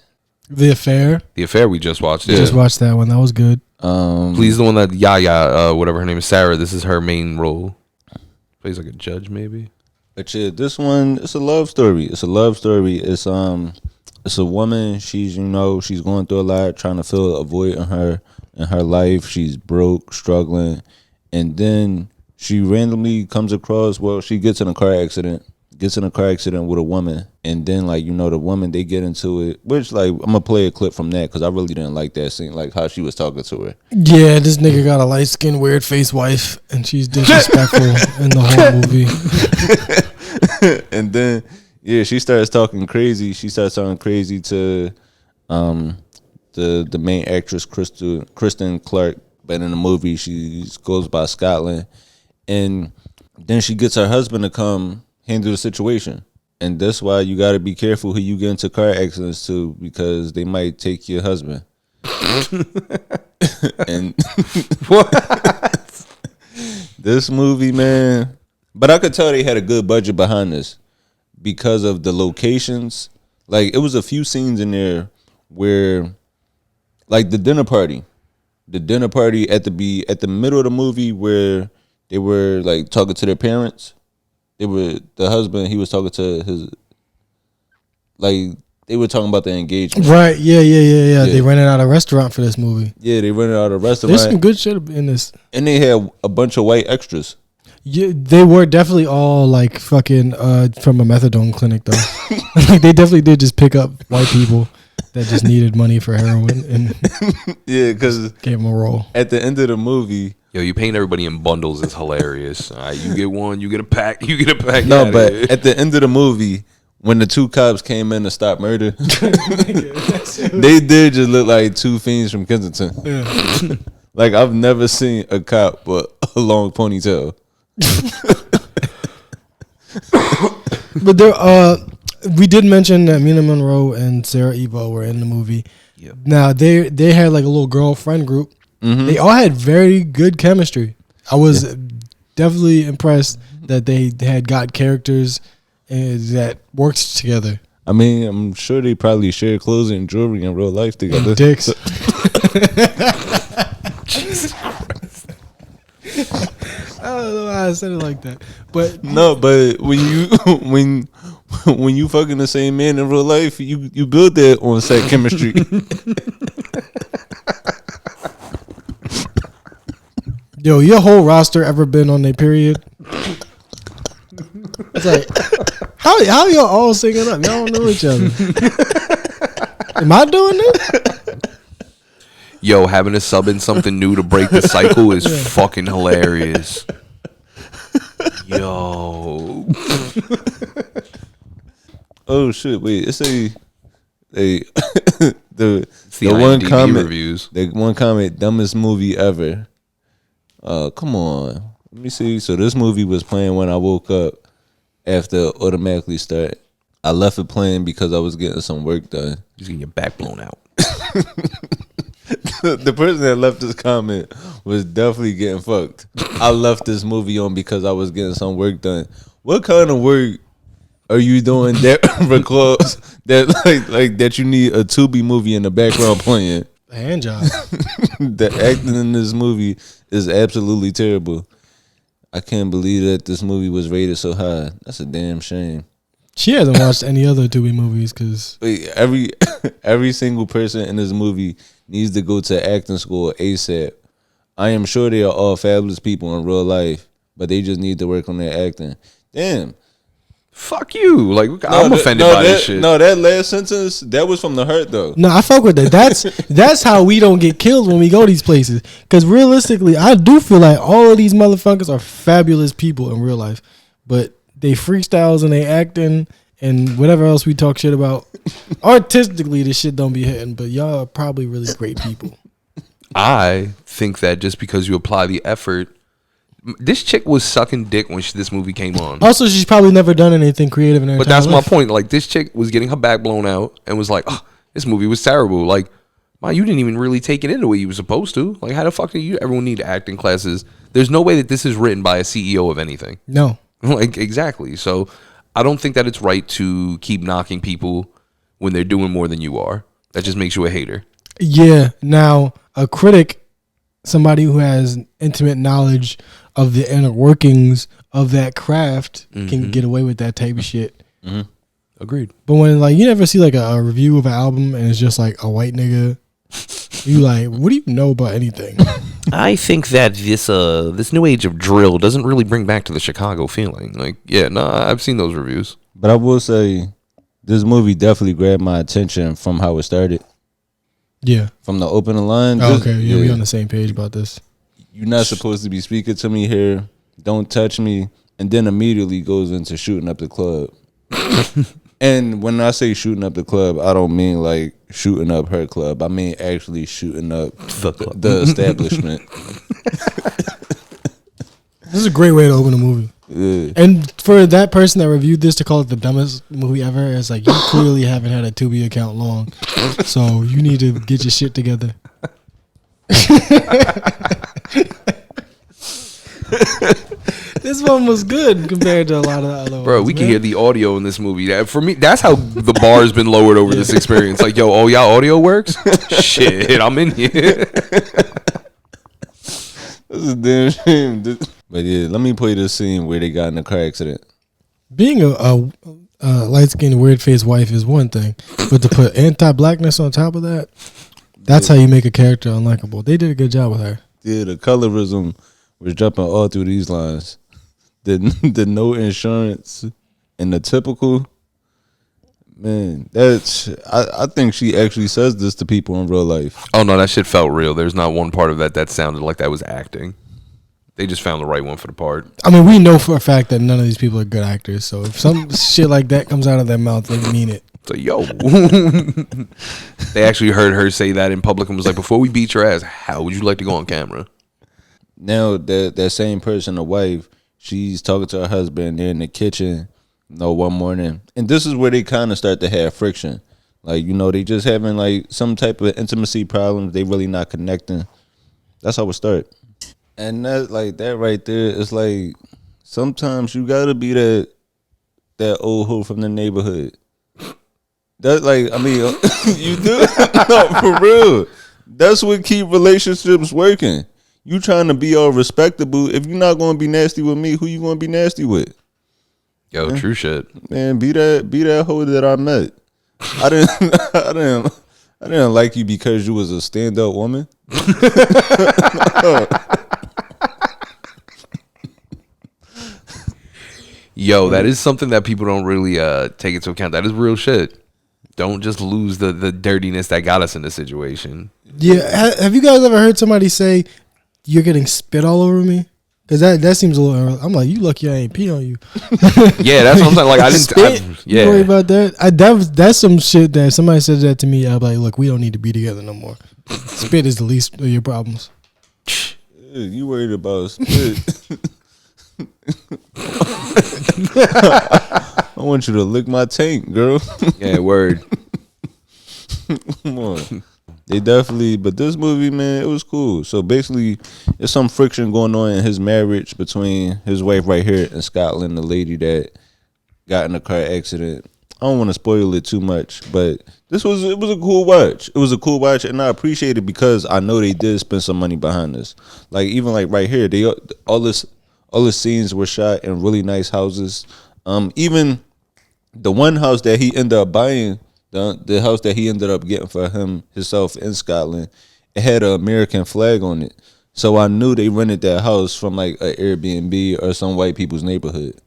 The Affair. The Affair we just watched. We just watched that one. That was good. Please, the one that Yaya, whatever her name is, Sarah. This is her main role. Plays like a judge, maybe. But yeah, this one, it's a love story. It's a woman. She's going through a lot, trying to fill a void in her life. She's broke, struggling, and then she randomly comes across. Well, she gets in a car accident. Gets in a car accident with a woman, and then like the woman, they get into it. Which like I'm gonna play a clip from that because I really didn't like that scene, like how she was talking to her. Yeah, this nigga got a light skinned, weird face wife, and she's disrespectful in the whole movie. And then she starts talking crazy. She starts talking crazy to the main actress Kristen Clark, but in the movie she goes by Scotland, and then she gets her husband to come handle the situation. And that's why you got to be careful who you get into car accidents to, because they might take your husband. And what? This movie, man. But I could tell they had a good budget behind this because of the locations. Like, it was a few scenes in there where, like, the dinner party at the middle of the movie where they were like talking to their parents. The husband, he was talking to his, like, they were talking about the engagement. Right, yeah. They rented out a restaurant for this movie. Yeah, they rented out a restaurant. There's some good shit in this. And they had a bunch of white extras. Yeah, they were definitely all like fucking from a methadone clinic though. Like they definitely did just pick up white people that just needed money for heroin and because gave them a roll. At the end of the movie, yo, you paint everybody in bundles is hilarious. All right, you get one, you get a pack, you get a pack. No, but at the end of the movie, when the two cops came in to stop murder, they did just look like two fiends from Kensington. Yeah. Like, I've never seen a cop with a long ponytail. But there, we did mention that Mina Monroe and Sarah Ebo were in the movie. Yep. Now they had like a little girlfriend group. Mm-hmm. They all had very good chemistry. I was definitely impressed that they had characters that worked together. I mean, I'm sure they probably share clothes and jewelry in real life together. Dicks. Jesus Christ. I don't know why I said it like that, but no. But when you fucking the same man in real life, you build that on set chemistry. Yo, your whole roster ever been on their period? It's like, how y'all all singing up? Y'all don't know each other. Am I doing this? Yo, having to sub in something new to break the cycle is fucking hilarious. Yo. Oh shit! Wait, it's the one IMDb comment reviews. The one comment, dumbest movie ever. Come on. Let me see. So this movie was playing when I woke up after automatically start. I left it playing because I was getting some work done. Just getting your back blown out. The person that left this comment was definitely getting fucked. I left this movie on because I was getting some work done. What kind of work are you doing that records that like that you need a Tubi movie in the background playing? A hand job. The acting in this movie is absolutely terrible. I can't believe that this movie was rated so high. That's a damn shame. She hasn't watched any other Tubi movies because every single person in this movie needs to go to acting school ASAP. I am sure they are all fabulous people in real life, but they just need to work on their acting. Damn. Fuck you. Like, I'm offended by this shit. No, that last sentence, that was from the heart, though. No, I fuck with that. That's how we don't get killed when we go these places. Because realistically, I do feel like all of these motherfuckers are fabulous people in real life. But they freestyles and they acting and whatever else we talk shit about. Artistically, this shit don't be hitting. But y'all are probably really great people. I think that just because you apply the effort. This chick was sucking dick when this movie came on. Also, she's probably never done anything creative in her But entire that's life. my point. Like, this chick was getting her back blown out and was like, oh, this movie was terrible. Like, man, you didn't even really take it in the way you were supposed to. Like, how the fuck do you? Everyone need acting classes. There's no way that this is written by a CEO of anything. No. Like, exactly. So I don't think that it's right to keep knocking people when they're doing more than you are. That just makes you a hater. Yeah. Now, a critic, somebody who has intimate knowledge of the inner workings of that craft, can get away with that type of shit. Mm-hmm. Agreed. But when like you never see like a review of an album and it's just like a white nigga, you like, what do you know about anything? I think that this new age of drill doesn't really bring back to the Chicago feeling. Like, yeah, no, I've seen those reviews. But I will say, this movie definitely grabbed my attention from how it started. Yeah. From the opening line. Oh, okay, yeah, we on the same page about this. You're not supposed to be speaking to me here. Don't touch me. And then immediately goes into shooting up the club. And when I say shooting up the club, I don't mean like shooting up her club. I mean actually shooting up the establishment. This is a great way to open a movie. Yeah. And for that person that reviewed this to call it the dumbest movie ever, it's like, you clearly haven't had a Tubi account long. So you need to get your shit together. This one was good compared to a lot of the other ones. Bro, we can hear the audio in this movie. For me, that's how the bar's been lowered over this experience. Like, yo, oh, y'all audio works? Shit, I'm in here. This is damn shame. But yeah, let me play this scene where they got in a car accident. Being a light-skinned, weird-faced wife is one thing, but to put anti-blackness on top of that, that's how you make a character unlikable. They did a good job with her. Yeah, the colorism was jumping all through these lines. The no insurance and the typical, man, that's I think she actually says this to people in real life. Oh, no, that shit felt real. There's not one part of that sounded like that was acting. They just found the right one for the part. I mean, we know for a fact that none of these people are good actors, so if some shit like that comes out of their mouth, they mean it. So, yo. They actually heard her say that in public and was like, before we beat your ass, how would you like to go on camera? Now, that same person, the wife, she's talking to her husband. They're in the kitchen, one morning. And this is where they kind of start to have friction. Like, they just having, like, some type of intimacy problems. They really not connecting. That's how it start. And that, like, that right there is like, sometimes you got to be that old hoe from the neighborhood. That, like, I mean, you do. No, for real. That's what keep relationships working. You trying to be all respectable. If you're not going to be nasty with me, who you going to be nasty with? Yo, man, true shit. Man, be that hoe that I met. I didn't like you because you was a stand-up woman. No. Yo, that is something that people don't really take into account. That is real shit. Don't just lose the dirtiness that got us in this situation. Yeah, have you guys ever heard somebody say, you're getting spit all over me? Because that seems a little early. I'm like, you lucky I ain't pee on you. Yeah, that's what I'm saying. Like, I didn't. Spit? Yeah. You worry about that? That's some shit that if somebody says that to me, I'll be like, look, we don't need to be together no more. Spit is the least of your problems. You worried about spit. I want you to lick my tank, girl. Yeah, word. Come on. They definitely, but this movie, man, it was cool. So basically, there's some friction going on in his marriage between his wife right here in Scotland, the lady that got in a car accident. I don't want to spoil it too much, but it was a cool watch. It was a cool watch, and I appreciate it because I know they did spend some money behind this. Like even like right here, all the scenes were shot in really nice houses. Even the one house that he ended up buying, the house that he ended up getting for himself in Scotland, it had an American flag on it. So I knew they rented that house from like an Airbnb or some white people's neighborhood.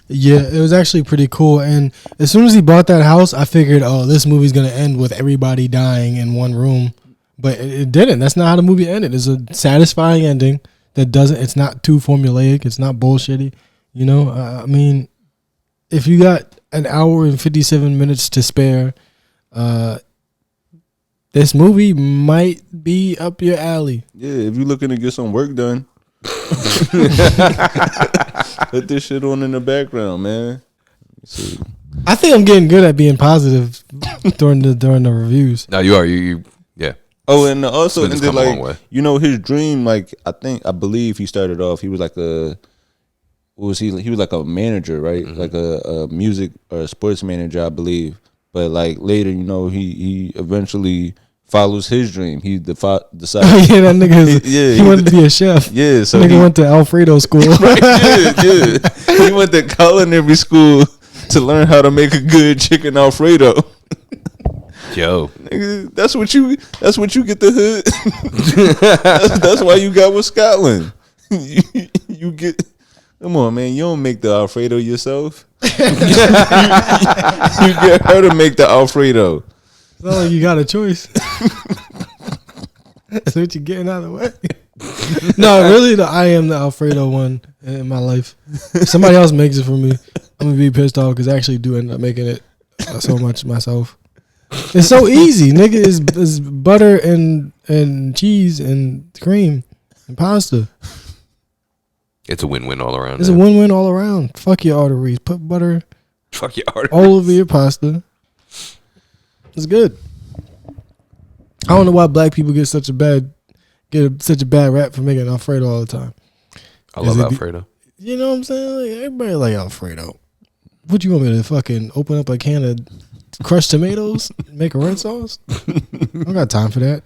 Yeah, it was actually pretty cool. And as soon as he bought that house, I figured, oh, this movie's going to end with everybody dying in one room. But it didn't. That's not how the movie ended. It's a satisfying ending that it's not too formulaic. It's not bullshitty. I mean, if you got an hour and 57 minutes to spare, this movie might be up your alley. Yeah, if you're looking to get some work done, put this shit on in the background, man. See. I think I'm getting good at being positive during the reviews. No, you are. You yeah. Oh, and also, and then, like, his dream, like, I believe he started off, he was like he was like a manager, right? Mm-hmm. Like a music or a sports manager, I believe. But like later, he eventually follows his dream. He decides. Yeah, that nigga. He wanted to be a chef. Yeah, so he went to Alfredo school. Right, yeah. He went to culinary school to learn how to make a good chicken Alfredo. Yo, Nigga, that's what you get the hood. that's why you got with Scotland. you get. Come on, man. You don't make the Alfredo yourself. you get her to make the Alfredo. It's not like you got a choice. That's what you're getting out of the way. No, really, I am the Alfredo one in my life. If somebody else makes it for me, I'm gonna be pissed off because I actually do end up making it so much myself. It's so easy, nigga. It's butter and cheese and cream and pasta. it's a win-win all around. It's a win-win all around. Fuck your arteries. Put butter Fuck your arteries. all over your pasta. It's good. I don't know why black people get such a bad rap for making Alfredo all the time. I love Alfredo. You know what I'm saying? Like, everybody like Alfredo. What you want me to fucking open up a can of crushed tomatoes, make a red sauce? I don't got time for that.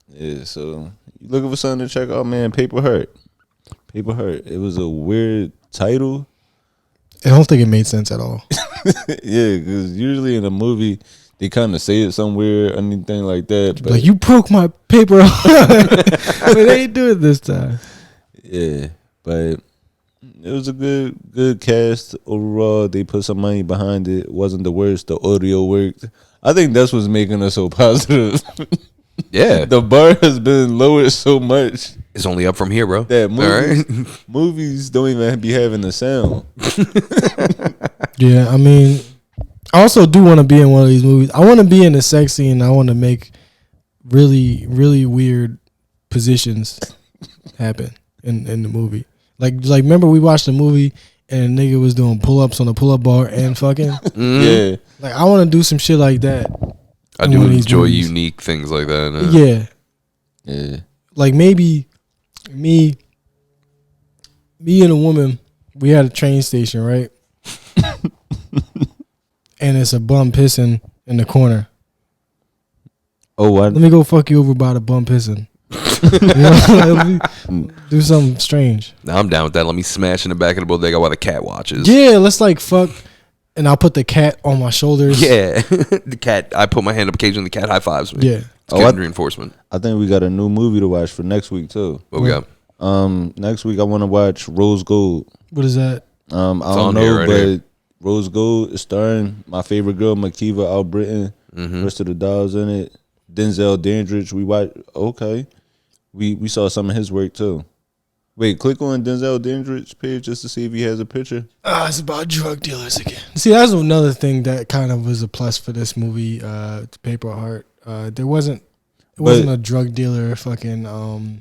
Yeah, so you looking for something to check out, man? Paper Heart. Paper Heart. It was a weird title. I don't think it made sense at all. Yeah, because usually in a movie they kind of say it somewhere or anything like that. But Like, you broke my paper. But they ain't do it this time. yeah, but it was a good cast overall. They put some money behind it. It wasn't the worst. The audio worked. I think that's what's making us so positive. Yeah. The bar has been lowered so much It's only up from here, bro. that movies, All right. movies don't even be having the sound. Yeah, I mean, I also do want to be in one of these movies. I want to be in a sex scene. I want to make really, really weird positions happen in the movie. Like remember we watched a movie and a nigga was doing pull-ups on a pull-up bar and fucking. Yeah. Like, I want to do some shit like that. I in do one of these enjoy movies. unique things like that. Yeah. Yeah. Like, maybe me and a woman, we had a train station, right? And it's a bum pissing in the corner. Oh, Let me go fuck you over by the bum pissing. You know? Let me do something strange. Now I'm down with that. Let me smash in the back of the bodega while the cat watches. Yeah, let's like fuck, and I'll put the cat on my shoulders. Yeah. The cat, I put my hand up occasionally, the cat high fives me. Yeah. It's good reinforcement. I think we got a new movie to watch for next week too. What we got? Next week I want to watch Rose Gold. What is that? I don't on know, here, right but here. Rose Gold is starring my favorite girl, Makiva Albritton. Rest of the dolls in it. Denzel Dandridge. We watch. Okay, we saw some of his work too. Wait, click on Denzel Dandridge's page just to see if he has a picture. It's about drug dealers again. See, that's another thing that kind of was a plus for this movie, Paper Heart. It wasn't a drug dealer fucking the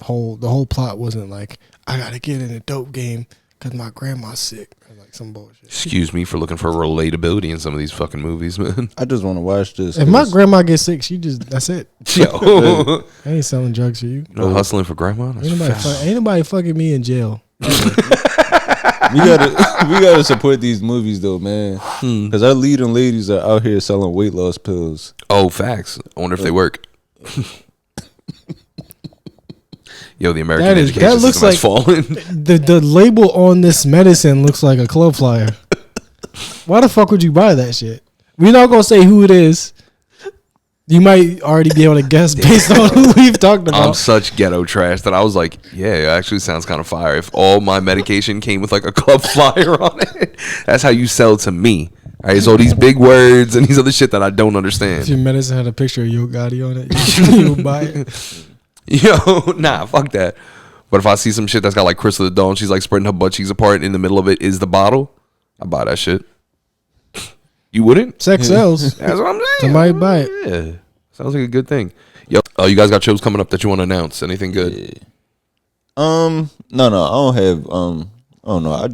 whole plot wasn't like, I gotta get in a dope game because my grandma's sick, or like some bullshit. Excuse me for looking for relatability in some of these fucking movies, man. I just want to watch this. If my grandma gets sick, that's it. Yo. I ain't selling drugs for you. No hustling for grandma? That's Ain't nobody fucking me in jail. we gotta support these movies though, man. Because our leading ladies are out here selling weight loss pills. Oh, facts. I wonder if they work. Yo, the American education system has fallen. The label on this medicine looks like a club flyer. Why the fuck would you buy that shit? We're not gonna say who it is. You might already be able to guess based on who we've talked about. I'm such ghetto trash that I was like, yeah, it actually sounds kind of fire. If all my medication came with like a club flyer on it, that's how you sell to me. All right, so these big words and these other shit that I don't If understand. your medicine had a picture of Yo Gotti on it, you would buy it. Yo, nah, fuck that. But if I see some shit that's got like Crystal the Dawn, she's like spreading her butt cheeks apart, in the middle of it is the bottle, I buy that shit. You wouldn't? Sex sells. That's what I'm saying. Somebody buy it. Yeah, sounds like a good thing. Yo, you guys got shows coming up that you want to announce? Anything good? Yeah. No, I don't have. I don't know. I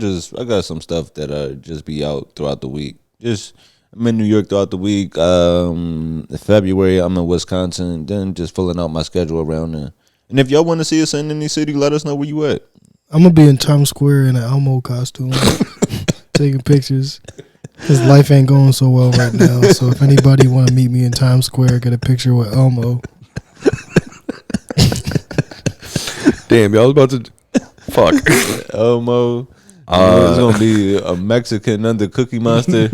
got some stuff that just be out throughout the week. I'm in New York throughout the week. In February, I'm in Wisconsin. Then just filling out my schedule around there. And if y'all want to see us in any city, let us know where you at. I'm gonna be in Times Square in an Elmo costume, taking pictures. His life ain't going so well right now. So if anybody want to meet me in Times Square, get a picture with Elmo. Damn, y'all about to fuck. Elmo. It's gonna be a Mexican under Cookie Monster.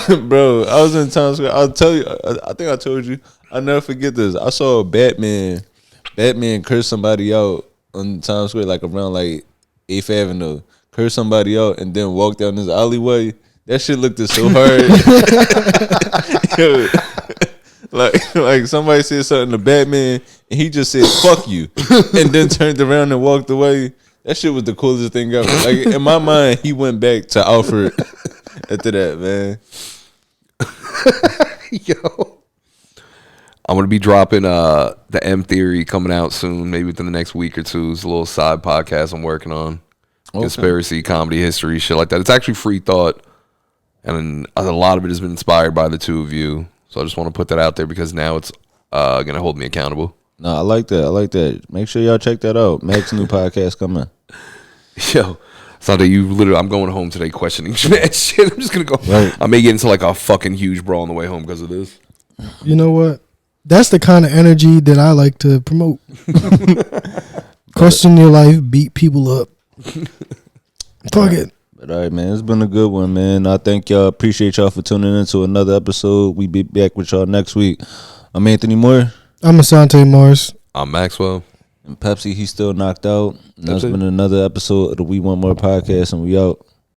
Bro, I was in Times Square. I'll tell you. I think I told you. I'll never forget this. I saw Batman curse somebody out on Times Square, like around like 8th Avenue. Curse somebody out and then walk down this alleyway. That shit looked so hard. Yo, like somebody said something to Batman and he just said "fuck you" and then turned around and walked away. That shit was the coolest thing ever. Like in my mind, he went back to Alfred after that, man. Yo, I'm gonna be dropping the M Theory coming out soon, maybe within the next week or two. It's a little side podcast I'm working on. Okay. Conspiracy, comedy, history, shit like that. It's actually free thought, and a lot of it has been inspired by the two of you. So I just want to put that out there because now it's gonna hold me accountable. No, I like that. Make sure y'all check that out. Mac's new podcast coming. Yo, Sunday, I'm going home today questioning that shit. I'm just gonna go. Right. I may get into like a fucking huge brawl on the way home because of this. You know what? That's the kind of energy that I like to promote. Question your life, beat people up. Fuck it. But all right, man, it's been a good one, man. I thank y'all. Appreciate y'all for tuning into another episode. We be back with y'all next week. I'm Anthony Moore. I'm Asante Morris. I'm Maxwell. And Pepsi, he's still knocked out. And that's been another episode of the We Want More podcast, and we out.